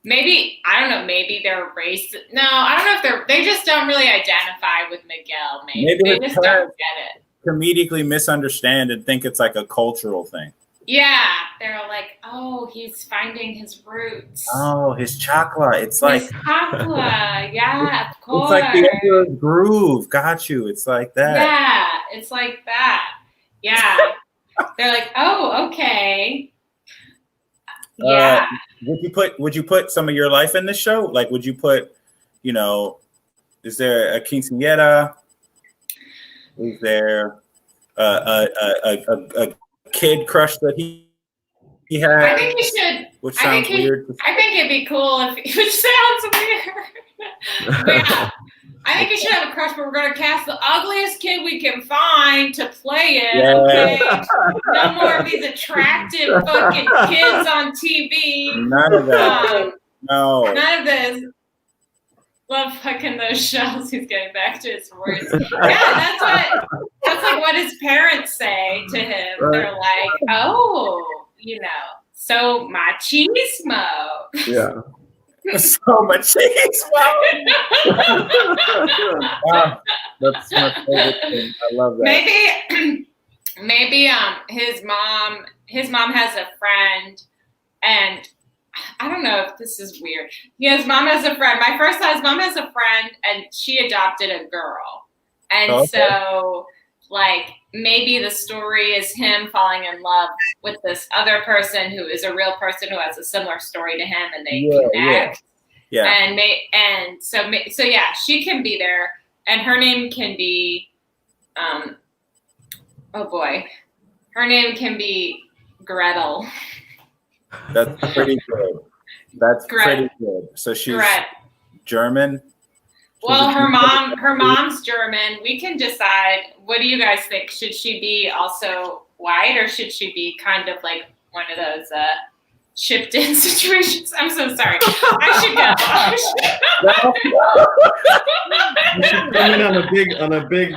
Maybe, I don't know, maybe they're racist. No, I don't know if they just don't really identify with Miguel. Maybe they just don't get it. Comedically misunderstand and think it's like a cultural thing. Yeah, they're like, oh, he's finding his roots. Oh, his chakra. It's like. His chakra, yeah, of course. It's like the Emperor's Groove. Got you. It's like that. Yeah, it's like that. Yeah. They're like, oh, okay. Yeah. Would you put some of your life in this show? Like, would you put, is there a quinceañera? Is there a kid crush that he had? I think he should. Which sounds weird. I think it'd be cool which sounds weird. Yeah. I think he should have a crush, but we're going to cast the ugliest kid we can find to play it. Yeah. Okay? No more of these attractive fucking kids on TV. None of that. No. None of this. Love fucking those shells. He's getting back to his words. Yeah, that's like what his parents say to him. Right. They're like, oh, so machismo. Yeah. So much cheese. Wow. That's my favorite thing. I love that. Maybe his mom has a friend, and I don't know if this is weird. His mom has a friend. My first thought is mom has a friend, and she adopted a girl, and so like maybe the story is him falling in love with this other person who is a real person who has a similar story to him, and they connect. Yeah. And so yeah, she can be there, and her name can be, oh boy, her name can be Gretel. That's pretty good. Pretty good. So she's German. Well, her mom's German. We can decide. What do you guys think? Should she be also white, or should she be kind of like one of those shipped in situations? I'm so sorry. I should go. You should come in on a big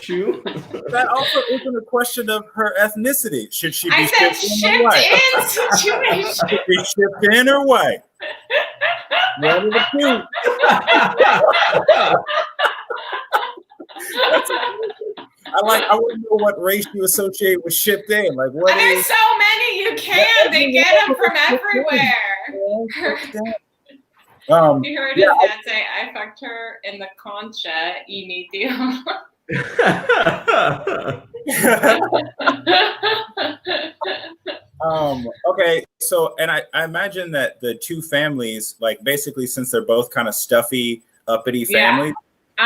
shoe. That also isn't a question of her ethnicity. Should she be I said shipped in or white? situation. Should she be shipped in or white? One of the two. I want to know what race you associate with shipped in. Like what? There's so many you can. They get them from everywhere. You heard his dad say, "I fucked her in the concha y mi tío." Okay, so and I imagine that the two families, like basically since they're both kind of stuffy, uppity families,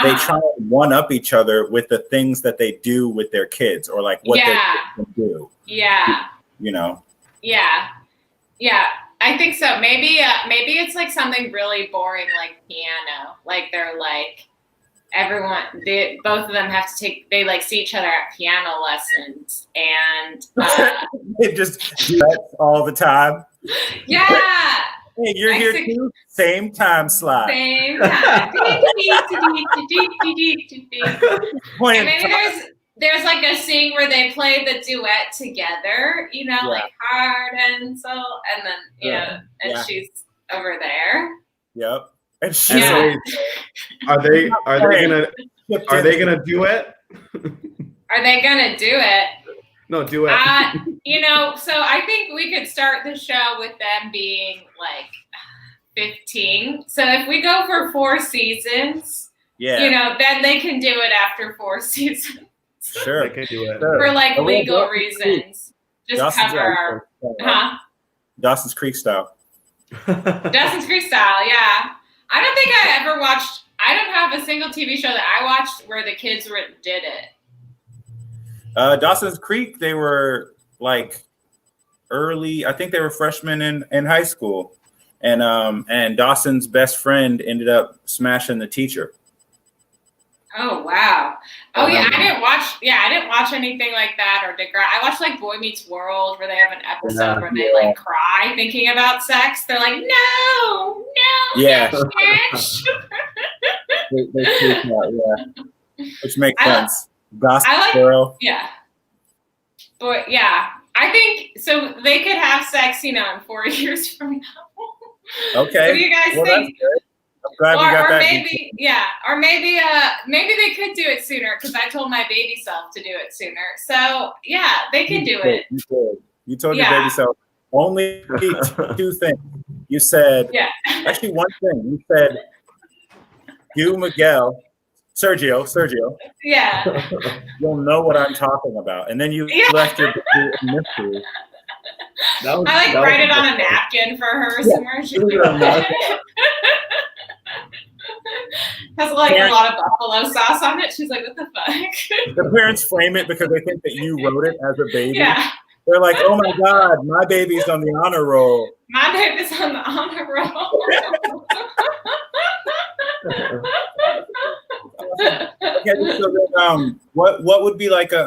they try and one up each other with the things that they do with their kids or like what their kids can do. Yeah. You know? Yeah. Yeah. I think so. Maybe it's like something really boring like piano. Like they're like both of them have to they like see each other at piano lessons and they just do that all the time. Yeah. Hey, you're here too? Same time slot. Same time. And maybe there's like a scene where they play the duet together, you know, like heart and soul, and then and she's over there. Yep. And she's are they gonna do it? Are they gonna do it? No, do it. You know, so I think we could start the show with them being like 15. So if we go for 4 seasons, you know, then they can do it after 4 seasons. Sure, they can do it for like legal reasons. Just Dawson's cover our Dawson's Creek style. Dawson's Creek style, yeah. I don't think I ever watched. I don't have a single TV show that I watched where the kids did it. Dawson's Creek, they were like early. I think they were freshmen in high school, and Dawson's best friend ended up smashing the teacher. Oh wow! Oh yeah, I didn't watch. Yeah, I didn't watch anything like that or Dick. I watched like Boy Meets World, where they have an episode where they like cry thinking about sex. They're like, no, yeah, they freak out, which makes sense. Gossip Girl. Yeah, but yeah, I think so. They could have sex, you know, in 4 years from now. Okay, what do you guys think? I'm glad we got that. Or maybe they could do it sooner because I told my baby self to do it sooner. So yeah, they can do it. You told your baby self only 2 things. You said actually 1 thing. You said Sergio. Yeah. You'll know what I'm talking about, and then you left your baby in mystery. I write it on a napkin for her somewhere. Has like a lot of buffalo sauce on it. She's like, what the fuck? The parents frame it because they think that you wrote it as a baby. Yeah. They're like, oh my God, my baby's on the honor roll. My baby's on the honor roll. Okay, so then, what would be like a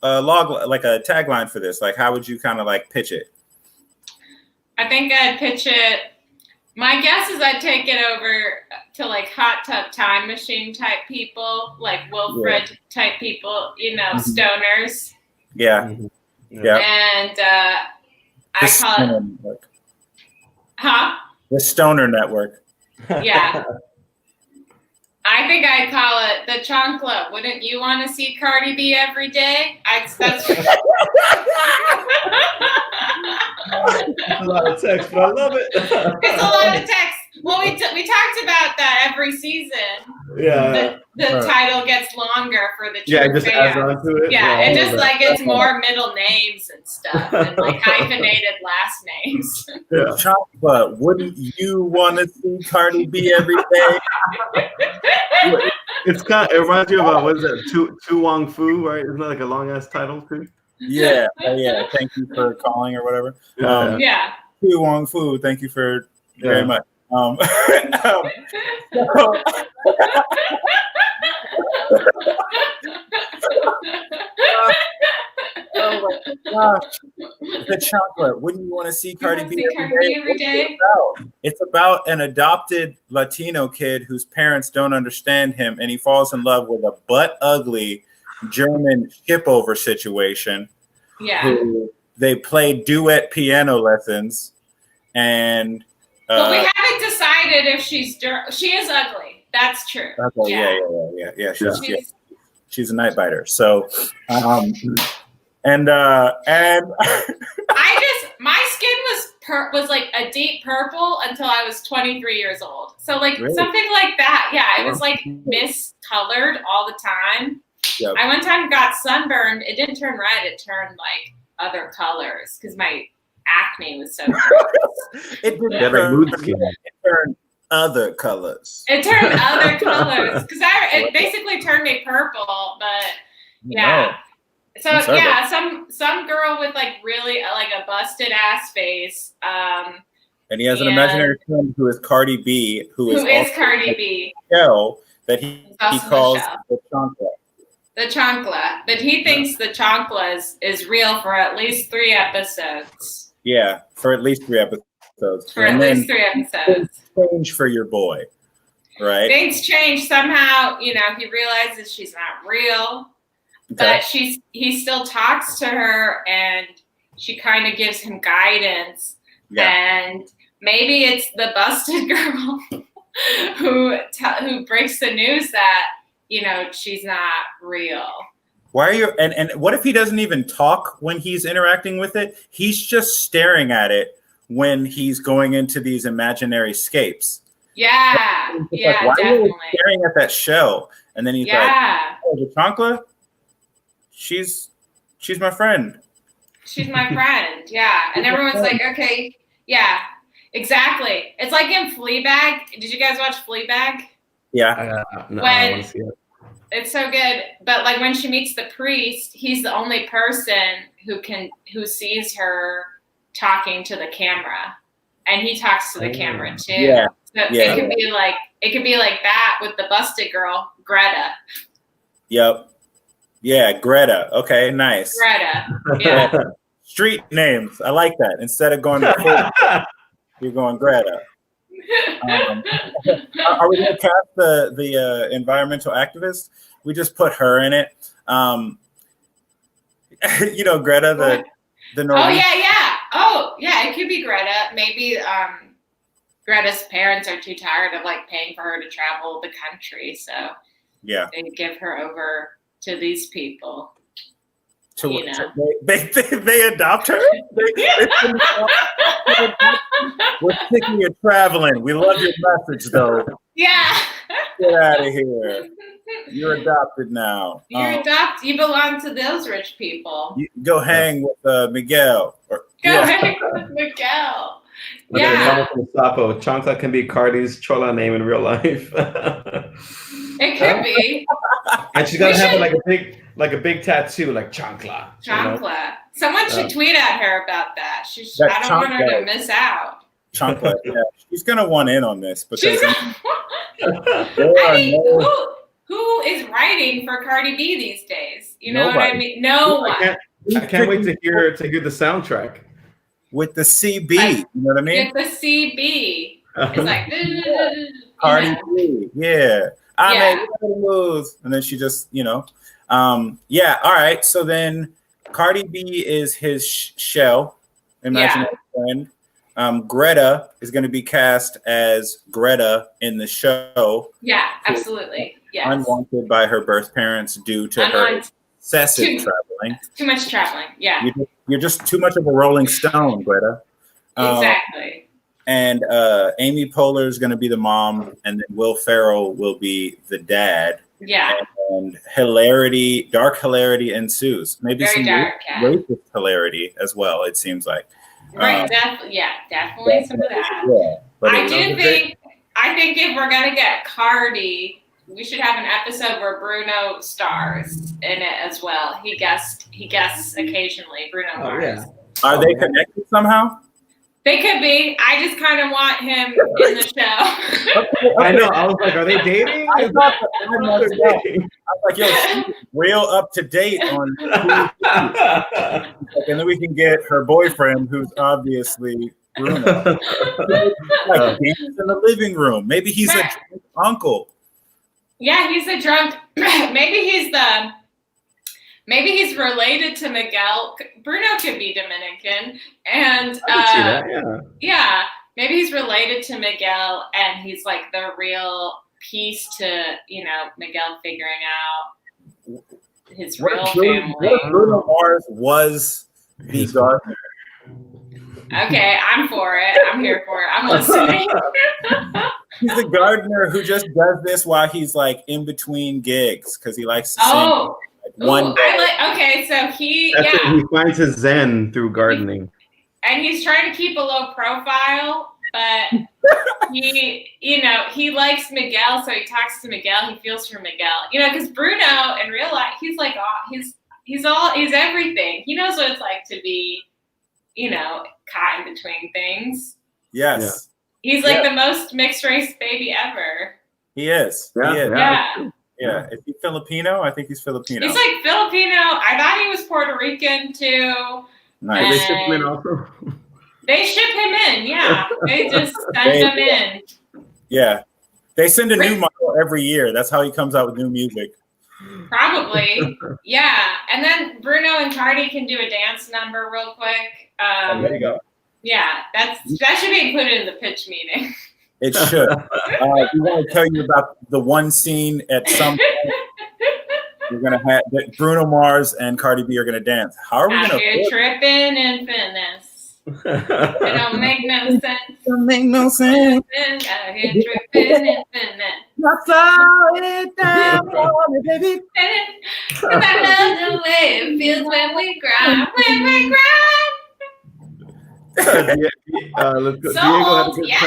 log, like a tagline for this? Like, how would you kind of like pitch it? I think I'd pitch it. My guess is I'd take it over to like Hot Tub Time Machine type people, like Wilfred type people, you know, stoners. Yeah. Yeah. And I call it network. The Stoner Network. Yeah. I think I'd call it the Chunk Club. Wouldn't you want to see Cardi B every day? It's a lot of text, but I love it. It's a lot of text. Well, we talked about that every season. Yeah. The title gets longer for the it just adds on to it. Yeah, it just like it's more middle names and stuff and like hyphenated last names. The Chocolate. Wouldn't you want to see Cardi B every day? It reminds you of what is that? Tu Wong Fu, right? Isn't that like a long ass title too? Yeah. Thank you for calling or whatever. Tu Wong Fu. Thank you for very much. So, oh my gosh. The Chocolate. Wouldn't you want to see Cardi B every day? It's about an adopted Latino kid whose parents don't understand him, and he falls in love with a butt ugly German ship-over situation. Yeah. Who they play duet piano lessons, and but we haven't decided if she is ugly. That's true. Okay, yeah. She's a night biter. So, and my skin was like a deep purple until I was 23 years old. So like really? Something like that. Yeah, it was like miscolored all the time. Yep. I one time got sunburned. It didn't turn red. It turned like other colors because my acne was so gross. It didn't Yeah, like turn mood red, skin. it turned other colors. It turned other colors because it basically turned me purple. But yeah. So I'm sorry yeah, some girl with like really like a busted ass face. And he has an imaginary friend who is Cardi B, who is also Cardi B. Shell that he calls Michelle. the chancla. The chancla, but he thinks the chancla is real for at least 3 episodes. Yeah, for at least 3 episodes. Least 3 episodes. Change for your boy, right? Things change somehow. You know, he realizes she's not real, but he still talks to her, and she kind of gives him guidance. Yeah. And maybe it's the busted girl who breaks the news that, you know, she's not real. Why are you and what if he doesn't even talk when he's interacting with it? He's just staring at it when he's going into these imaginary scapes. Yeah, yeah, why definitely. are you staring at that shell? And then he's like, oh, the chancla? She's my friend. She's my friend, yeah. And everyone's like, okay, yeah, exactly. It's like in Fleabag. Did you guys watch Fleabag? Yeah. No, I want to see it. It's so good. But like when she meets the priest, he's the only person who sees her talking to the camera. And he talks to the camera too. Yeah. So it could be like that with the busted girl, Greta. Yep. Yeah, Greta. Okay, nice. Greta. Yeah. Street names. I like that. Instead of going to you're going Greta. Are we going to cast the environmental activist? We just put her in it. You know, Greta, the Norwegian. Oh yeah, it could be Greta. Maybe Greta's parents are too tired of like paying for her to travel the country, so yeah, they give her over to these people. So you know. They adopt her? We're sick of you traveling. We love your message, though. Yeah. Get out of here. You're adopted now. You belong to those rich people. You go hang with Miguel. Hang with Miguel. But yeah. Sapo, Chancla can be Cardi's Chola name in real life. It could be. And she's gonna have like a big tattoo, like Chancla. Chancla. You know? Someone should tweet at her about that. I don't want her to miss out. Chancla, yeah. She's gonna want in on this because who is writing for Cardi B these days? You know Nobody. what I mean? No one. I can't wait to hear the soundtrack. With the CB, you know what I mean? With the CB. It's like Cardi B, yeah. I made moves, and then she just, you know, all right. So then, Cardi B is his shell, imaginary friend. Greta is going to be cast as Greta in the show. Yeah, absolutely. Yes. Unwanted by her birth parents due to her excessive traveling. Too much traveling. Yeah. You're just too much of a Rolling Stone, Greta. Exactly. And Amy Poehler is going to be the mom, and then Will Ferrell will be the dad. Yeah. And dark hilarity ensues. Maybe very some dark, racist hilarity as well, it seems like. Right, definitely some of that. Yeah, but I think if we're going to get Cardi, we should have an episode where Bruno stars in it as well. He guests occasionally, Bruno Mars. Yeah. Are they connected somehow? They could be. I just kind of want him in the show. Okay. I know. I was like, are they dating? I was like, yo, she's real up to date on. And then we can get her boyfriend, who's obviously Bruno. Like dance in the living room. Maybe he's a drunk uncle. Yeah, he's a drunk. Maybe he's related to Miguel. Bruno could be Dominican, and I can see that, yeah, maybe he's related to Miguel, and he's like the real piece to Miguel figuring out his real family. Bruno Mars was the gardener. Okay, I'm for it. I'm here for it. I'm listening. He's the gardener who just does this while he's like in between gigs because he likes to sing. Oh, Like one day. okay, so he He finds his zen through gardening. And he's trying to keep a low profile, but he likes Miguel, so he talks to Miguel. He feels for Miguel, because Bruno in real life, he's like, he's everything. He knows what it's like to be, caught in between things. Yes. Yeah. He's like the most mixed race baby ever. He is. Yeah. He is. Yeah. Yeah. Is he Filipino? I think he's Filipino. He's like Filipino. I thought he was Puerto Rican too. Nice. They ship him in also. They ship him in, yeah. They just send him in. Yeah. They send a new model every year. That's how he comes out with new music. Probably. Yeah. And then Bruno and Cardi can do a dance number real quick. There you go. Yeah, that should be included in the pitch meeting. It should. We want to tell you about the one scene at some point. We're gonna have Bruno Mars and Cardi B are gonna dance. How are we Out gonna here tripping in fitness? It don't make no sense. Don't make no sense. Out here tripping in fitness. I saw it down on me, baby. Cause I love the way it feels when we grind. When we grind. Let's go. So Diego had a good yeah.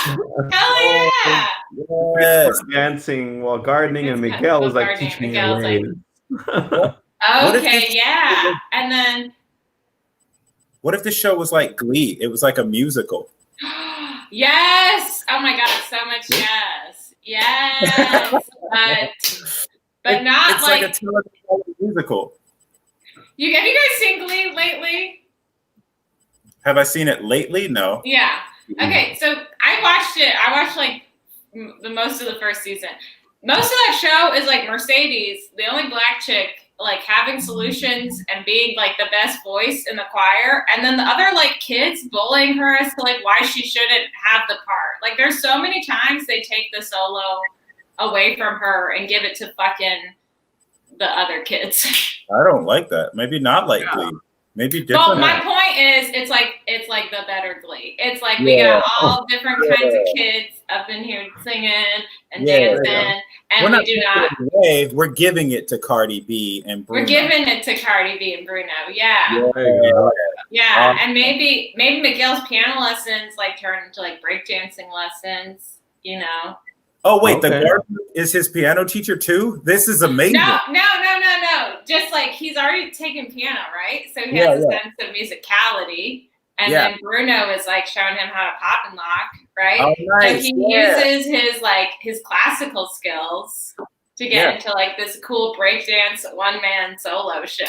comment. Hell yeah. Yes. Dancing while gardening, and Miguel was like, Gardening, teach me Miguel's a way. Okay, yeah. And then What if the show was like Glee? It was like a musical. yes. Oh my god, so much yes. Yes. But not it's like a television musical. have you guys seen Glee lately? Have I seen it lately? No. Yeah. Okay, so I watched it. I watched like the most of the first season. Most of that show is like Mercedes, the only black chick, like having solutions and being like the best voice in the choir, and then the other like kids bullying her as to like why she shouldn't have the part. Like there's so many times they take the solo away from her and give it to fucking the other kids. I don't like that. Maybe not like Glee. Maybe different. Well, my point is, it's like the better Glee. It's like we got all different kinds of kids up in here singing and dancing, and we do not. We're giving it to Cardi B and Bruno. We're giving it to Cardi B and Bruno. Yeah. And maybe Miguel's piano lessons like turn into like breakdancing lessons. Oh wait, the gardener is his piano teacher too? This is amazing. No. Just like he's already taken piano, right? So he has a sense of musicality. And then Bruno is like showing him how to pop and lock, right? Oh, nice. So he uses his classical skills to get into like this cool breakdance one-man solo show.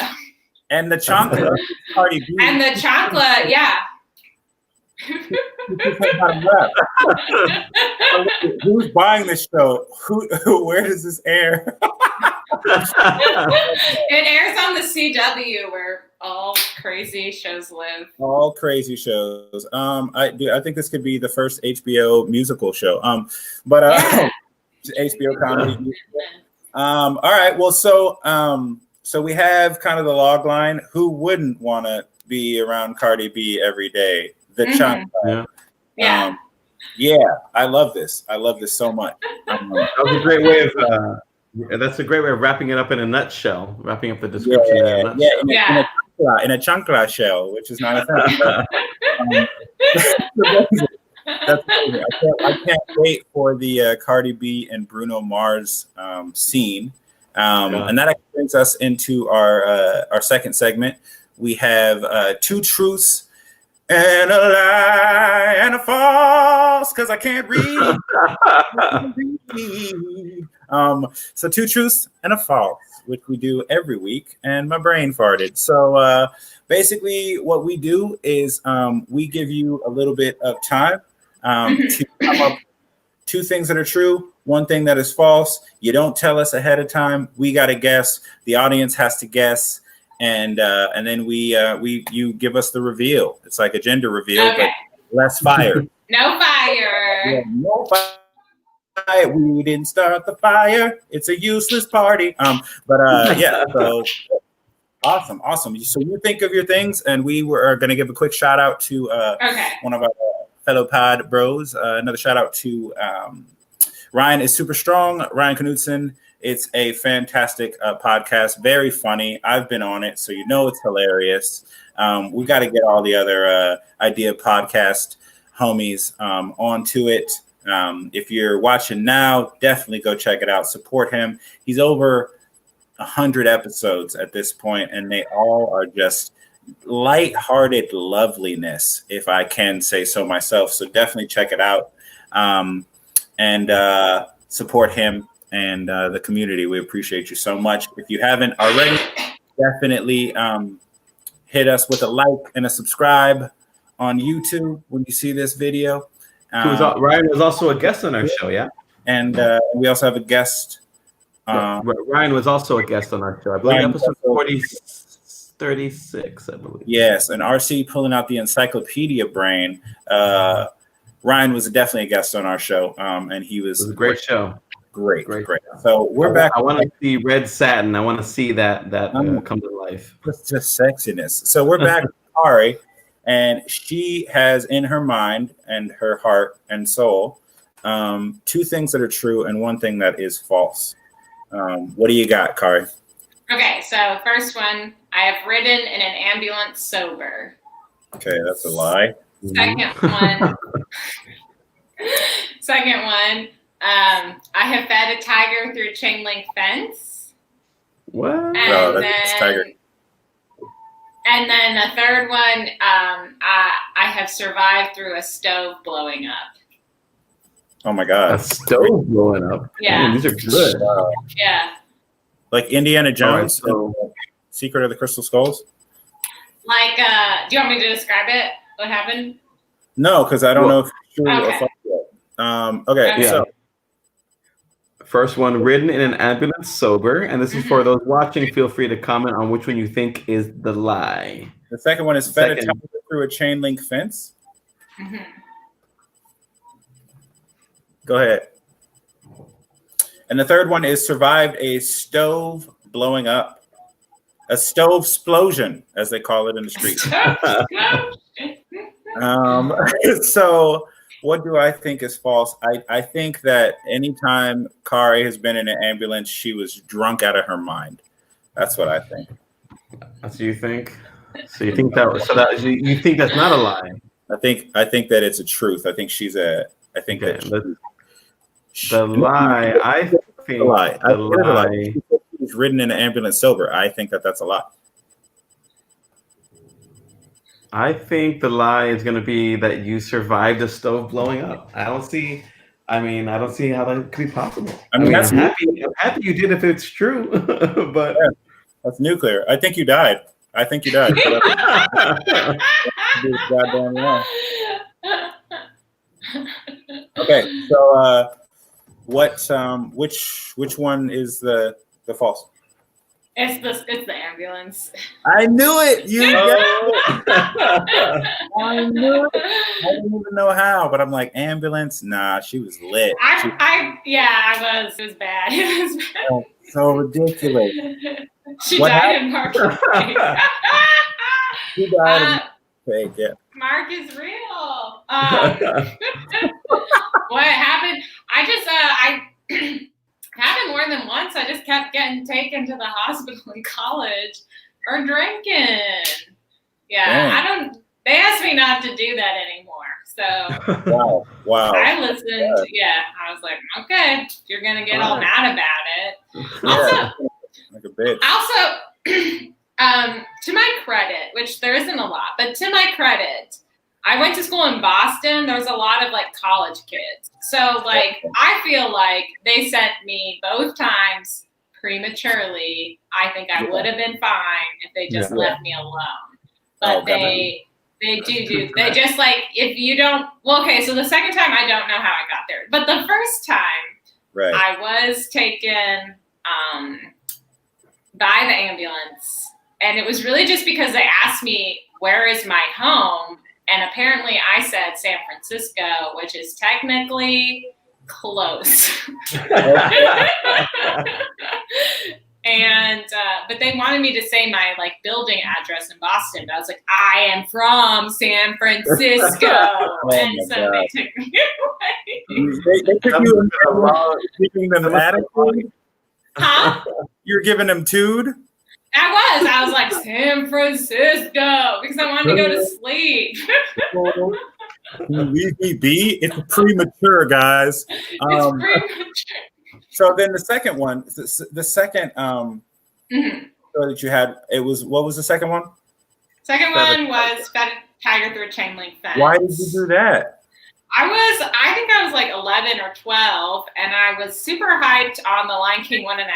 And the chancla, Cardi B. And the chancla, yeah. Who's buying this show? Where does this air? It airs on the CW where all crazy shows live. All crazy shows. I think this could be the first HBO musical show. HBO comedy. All right. Well, so we have kind of the log line. Who wouldn't want to be around Cardi B every day? The chancla. I love this. I love this so much. That was a great way of. That's a great way of wrapping it up in a nutshell. Wrapping up the description in a nutshell. In a chancla shell, which is not a thing. That's amazing. I can't wait for the Cardi B and Bruno Mars scene, and that actually brings us into our second segment. We have two truths and a lie and a false, because I can't read. So two truths and a false, which we do every week, and my brain farted. So basically what we do is we give you a little bit of time to come up two things that are true, one thing that is false. You don't tell us ahead of time. We got to guess. The audience has to guess. And then you give us the reveal. It's like a gender reveal, but less fire. No fire. Yeah, no fire. We didn't start the fire. It's a useless party. So awesome. So you think of your things, and we are going to give a quick shout out to one of our fellow pod bros. Another shout out to Ryan is super strong. Ryan Knudsen. It's a fantastic podcast. Very funny. I've been on it, so you know it's hilarious. We got to get all the other idea podcast homies onto it. If you're watching now, definitely go check it out. Support him. He's over 100 episodes at this point, and they all are just lighthearted loveliness, if I can say so myself. So definitely check it out and support him and the community. We appreciate you so much. If you haven't already, definitely hit us with a like and a subscribe on YouTube when you see this video. Ryan was also a guest on our show, yeah? And we also have a guest. Ryan was also a guest on our show. I believe episode 36, I believe. Yes, and RC pulling out the encyclopedia brain. Ryan was definitely a guest on our show, and he was, it was a great show. Great. So we're back. I want to see Red Satin. I want to see that come to life. Just sexiness. So we're back with Kari, and she has in her mind and her heart and soul 2 things that are true and 1 thing that is false. What do you got, Kari? Okay, so first one, I have ridden in an ambulance sober. Okay, that's a lie. Second one, I have fed a tiger through a chain link fence. What? And that's tiger. And then the third one, I have survived through a stove blowing up. Oh my God. A stove blowing up. Yeah. Man, these are good. Yeah. Like Indiana Jones, so Secret of the Crystal Skulls? Like, do you want me to describe it? What happened? No, because I don't know if it's true or Okay. false yet. Okay, Yeah. so first one, ridden in an ambulance sober. And this is for those watching. Feel free to comment on which one you think is the lie. the second one is fed a Second. tiger through a chain link fence. Mm-hmm. Go ahead. And the third one is survived a stove blowing up. A stove explosion, as they call it in the street. So what do I think is false? I think that anytime Kari has been in an ambulance, she was drunk out of her mind. That's what I think. That's what you think? So you think you think that's not a lie? I think that it's a truth. I think she's a. I think Okay, that the lie. I think the lie. the lie. She's ridden in an ambulance sober. I think that that's a lie. I think the lie is going to be that you survived a stove blowing up. I don't see how that could be possible. I mean, that's I'm happy you did if it's true, but yeah, that's nuclear. I think you died. Goddamn wrong. Okay, so which one is the false? It's the ambulance. I knew it. I knew it. I didn't even know how, but I'm like, ambulance? Nah, she was lit. I was. It was bad. It was bad. Oh, so ridiculous. She What died in Mark's face. She died in fake, yeah. Mark is real. What happened? Happened more than once. I just kept getting taken to the hospital in college for drinking. Yeah, Dang. they asked me not to do that anymore. So Wow. I listened. Yeah, I was like, okay, you're going to get all mad about it. Yeah, like a bitch. Also, to my credit, which there isn't a lot, but to my credit, I went to school in Boston. There was a lot of like college kids. So like, I feel like they sent me both times prematurely. I think I would have been fine if they just left me alone. But they do. They just like, if you don't, well, okay. So the second time, I don't know how I got there, but the first time I was taken by the ambulance, and it was really just because they asked me, where is my home? And apparently I said San Francisco, which is technically close. And but they wanted me to say my like building address in Boston, but I was like, I am from San Francisco, and so God. they took me away. They took you giving them attitude. Huh? You're giving them tood. I was like San Francisco because I wanted to go to sleep. It's premature, guys. It's premature. So then the second one, the second show that you had, what was the second one? Second one was Fed a Tiger Through a Chain Link Fence. Why did you do that? I think I was like 11 or 12, and I was super hyped on The Lion King 1.5.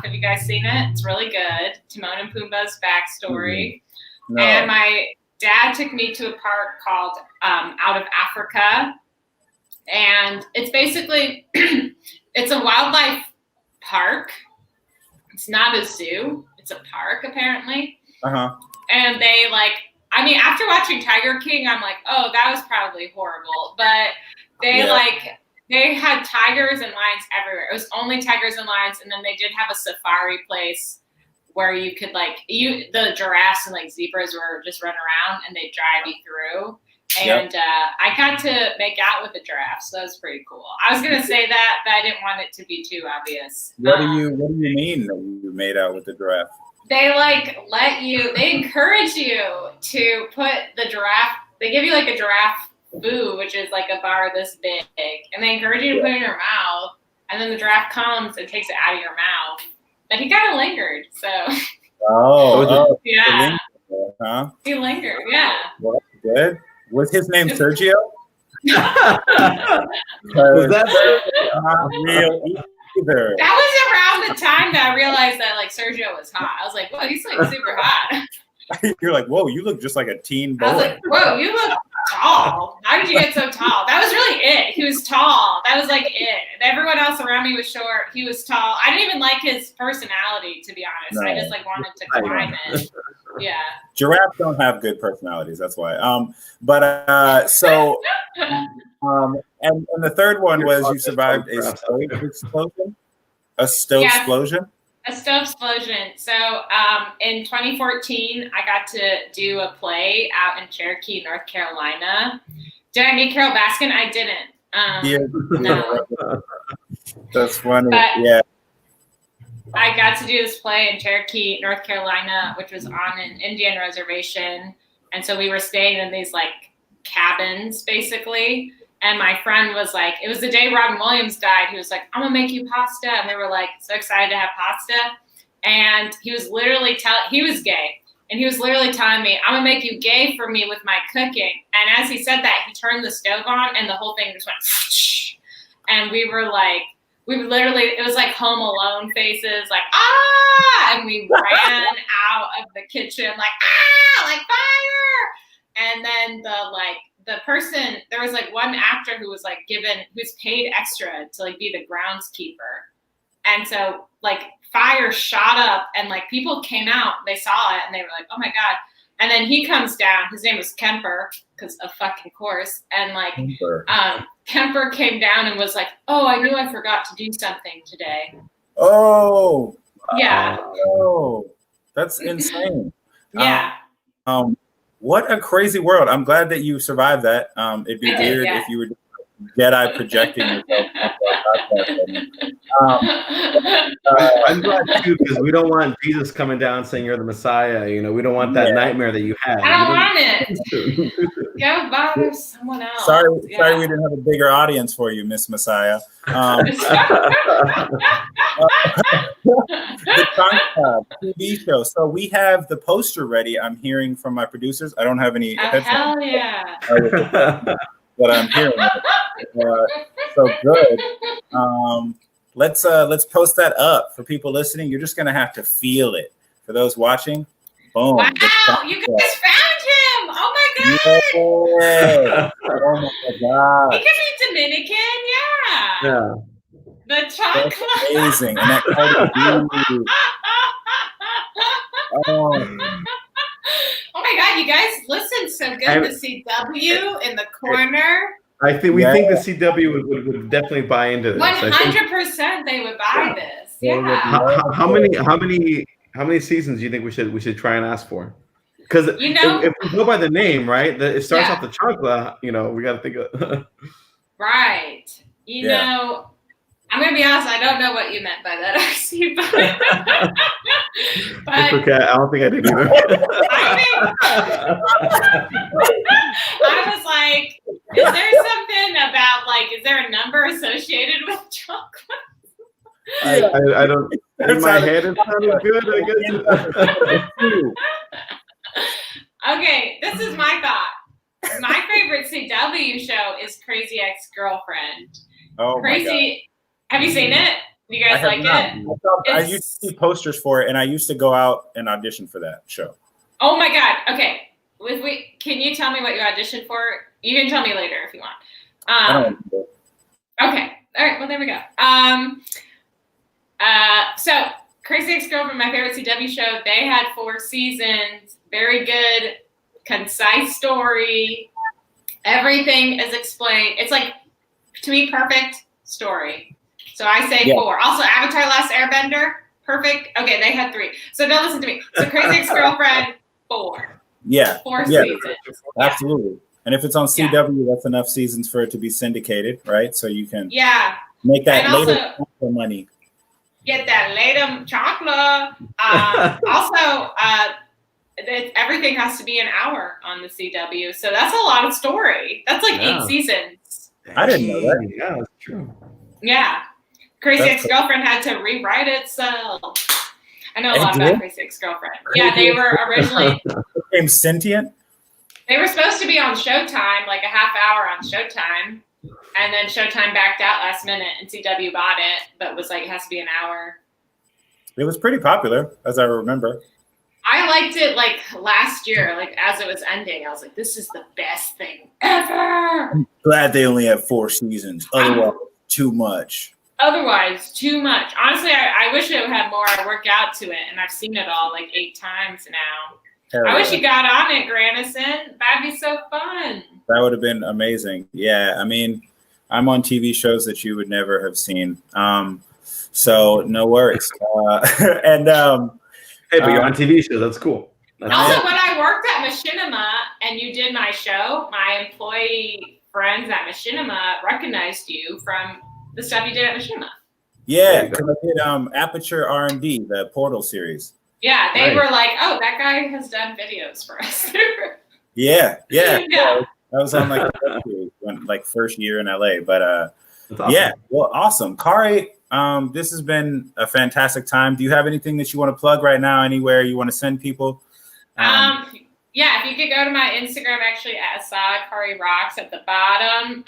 Have you guys seen it? It's really good. Timon and Pumbaa's backstory. No. And my dad took me to a park called Out of Africa. And it's basically, it's a wildlife park. It's not a zoo. It's a park, apparently. Uh-huh. And they after watching Tiger King, I'm like, oh, that was probably horrible. But they had tigers and lions everywhere. It was only tigers and lions. And then they did have a safari place where you could the giraffes and zebras were just run around and they drive you through. And I got to make out with the giraffe, so that was pretty cool. I was gonna say that, but I didn't want it to be too obvious. What do you mean that you made out with the giraffe? They they encourage you to put the giraffe. They give you a giraffe food, which is a bar this big, and they encourage you to put it in your mouth. And then the giraffe comes and takes it out of your mouth. But he kind of lingered, so. Oh, yeah. Huh? He lingered, yeah. Well, that's good. Was his name Sergio? Was that not real either? That was around the time that I realized that Sergio was hot. I was like, whoa, he's super hot. You're like, whoa, you look just like a teen boy. I was like, whoa, you look tall. How did you get so tall? That was really it. He was tall. That was it. Everyone else around me was short. He was tall. I didn't even like his personality, to be honest. No. I just wanted to climb it. Yeah. Giraffes don't have good personalities. That's why. And the third one was you survived a stove explosion. A stove explosion. A stove explosion. So in 2014, I got to do a play out in Cherokee, North Carolina. Did I meet Carol Baskin? I didn't. No. That's funny. But yeah. I got to do this play in Cherokee, North Carolina, which was on an Indian reservation. And so we were staying in these cabins, basically. And my friend was it was the day Robin Williams died. He was like, I'm going to make you pasta. And we were so excited to have pasta. And he was literally he was gay. And he was literally telling me, I'm going to make you gay for me with my cooking. And as he said that, he turned the stove on and the whole thing just went, shh. And we were literally, it was Home Alone faces, ah! And we ran out of the kitchen, ah! Fire! And then the person, there was one actor who was who's paid extra to be the groundskeeper. And so fire shot up and people came out, they saw it and they were like, oh my God. And then he comes down, his name was Kemper, because of fucking course. And Kemper came down and was like, oh, I knew I forgot to do something today. Oh. Yeah. Oh, that's insane. Yeah. What a crazy world. I'm glad that you survived that. It'd be weird if you were Jedi projecting yourself. I'm glad too, because we don't want Jesus coming down saying you're the Messiah. We don't want that nightmare that you had. I don't want it. Go bother someone else. Sorry, we didn't have a bigger audience for you, Miss Messiah. The TV show. So we have the poster ready. I'm hearing from my producers. I don't have any headphones. Hell yeah. But I'm hearing it. So good. Let's post that up for people listening. You're just gonna have to feel it. For those watching, boom. Wow, you guys found him! Oh my God! Yeah. Oh my God! He could be Dominican, yeah. The chocolate. That's amazing, and that Oh my God, you guys listen so good. The CW in the corner. I think we think the CW would definitely buy into this. 100% they would buy this. Yeah. How many seasons do you think we should try and ask for? Because if we go by the name, right, it starts off the chocolate. We got to think of. Right. You know, I'm gonna be honest. I don't know what you meant by that, actually, but It's okay. I don't think I did either. I was like, is there something about is there a number associated with chocolate? I don't. In my head, it sounded good. I guess. Okay, this is my thought. My favorite CW show is Crazy Ex-Girlfriend. Oh, Crazy. Have you seen it? Do you guys like it? I used to see posters for it, and I used to go out and audition for that show. Oh my God. Okay. Can you tell me what you auditioned for? You can tell me later if you want. I don't know. Okay. All right. Well, there we go. So Crazy Ex-Girlfriend, my favorite CW show, they had 4 seasons. Very good, concise story. Everything is explained. It's to me, perfect story. So I say 4. Also, Avatar: Last Airbender, perfect. Okay, they had 3. So don't listen to me. So Crazy Ex-Girlfriend, 4. Yeah. 4 seasons. Absolutely. And if it's on CW, that's enough seasons for it to be syndicated, right? So you can make that and later money. Get that later chocolate. Everything has to be an hour on the CW. So that's a lot of story. That's 8 seasons. I didn't know that. Yeah, that's true. Yeah. Crazy Ex-Girlfriend had to rewrite itself. I know a lot about Crazy Ex-Girlfriend. Yeah, they were originally became sentient. They were supposed to be on Showtime, a half hour on Showtime, and then Showtime backed out last minute, and CW bought it, but was it has to be an hour. It was pretty popular, as I remember. I liked it last year, as it was ending. I was like, this is the best thing ever. I'm glad they only have 4 seasons. Otherwise, too much. Honestly, I wish it had more. I work out to it, and I've seen it all 8 times now. I wish you got on it, Granison. That'd be so fun. That would have been amazing. Yeah, I mean, I'm on TV shows that you would never have seen. So no worries. Hey, but you're on TV shows. That's cool. When I worked at Machinima and you did my show, my employee friends at Machinima recognized you from the stuff you did at Machinima. Yeah, because I did Aperture R&D, the Portal series. Yeah, they were like, "Oh, that guy has done videos for us." Yeah. I was on first year in LA, but awesome. Yeah, well, awesome, Kari. This has been a fantastic time. Do you have anything that you want to plug right now? Anywhere you want to send people? Yeah, if you could go to my Instagram, actually at Assad Kari Rocks at the bottom.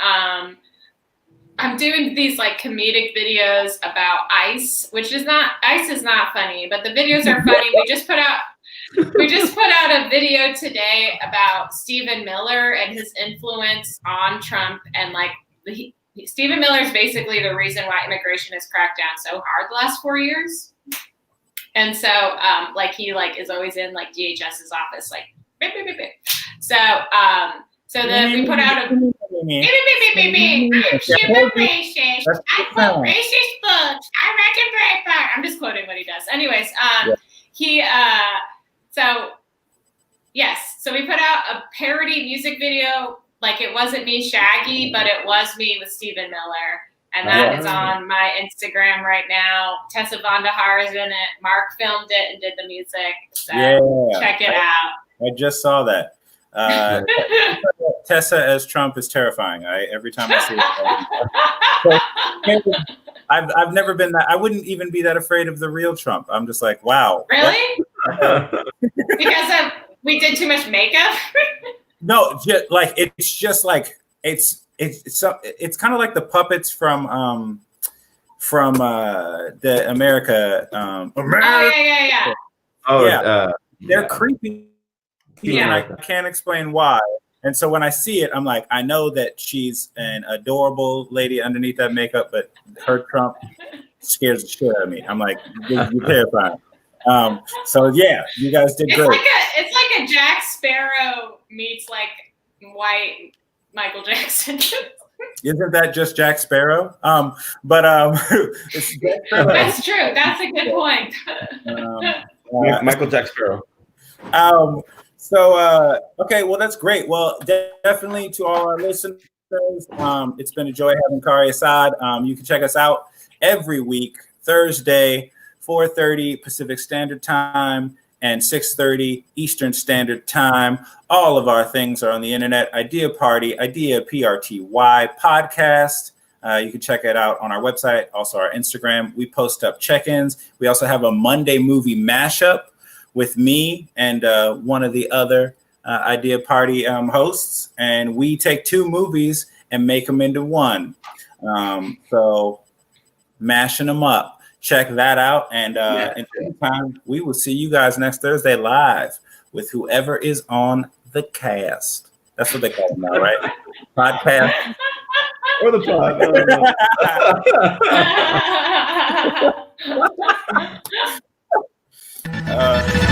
I'm doing these comedic videos about ice, which is not funny, but the videos are funny. We just put out a video today about Stephen Miller and his influence on Trump, and Stephen Miller is basically the reason why immigration has cracked down so hard the last 4 years. And so he is always in DHS's office beep, beep, beep, beep. So then we put out a I'm super racist. I quote racist books. I read your paper. I'm just quoting what he does. Anyways, so we put out a parody music video. It wasn't me, Shaggy, but it was me with Stephen Miller. And that is on my Instagram right now. Tessa Vandahar is in it. Mark filmed it and did the music. So check it out. I just saw that. Tessa as Trump is terrifying. Every time I see it. I've never been that. I wouldn't even be that afraid of the real Trump. I'm just like, wow. Really? Because we did too much makeup? No, it's kind of like the puppets from the America. They're creepy. And I can't explain why. And so when I see it, I'm like, I know that she's an adorable lady underneath that makeup, but her Trump scares the shit out of me. I'm like, you're terrifying. So yeah, you guys did great. It's like a Jack Sparrow meets white Michael Jackson. Isn't that just Jack Sparrow? It's Jack Sparrow. That's true. That's a good point. Michael Jack Sparrow. Okay, well, that's great. Well, definitely to all our listeners, it's been a joy having Kari Assad. You can check us out every week, Thursday, 4:30 Pacific Standard Time and 6:30 Eastern Standard Time. All of our things are on the internet. Idea Party, Idea PRTY podcast. You can check it out on our website, also our Instagram. We post up check-ins. We also have a Monday movie mashup with me and one of the other Idea Party hosts. And we take two movies and make them into one. So mashing them up. Check that out. And in the meantime, we will see you guys next Thursday live with whoever is on the cast. That's what they call them now, right? Podcast. Or the pod.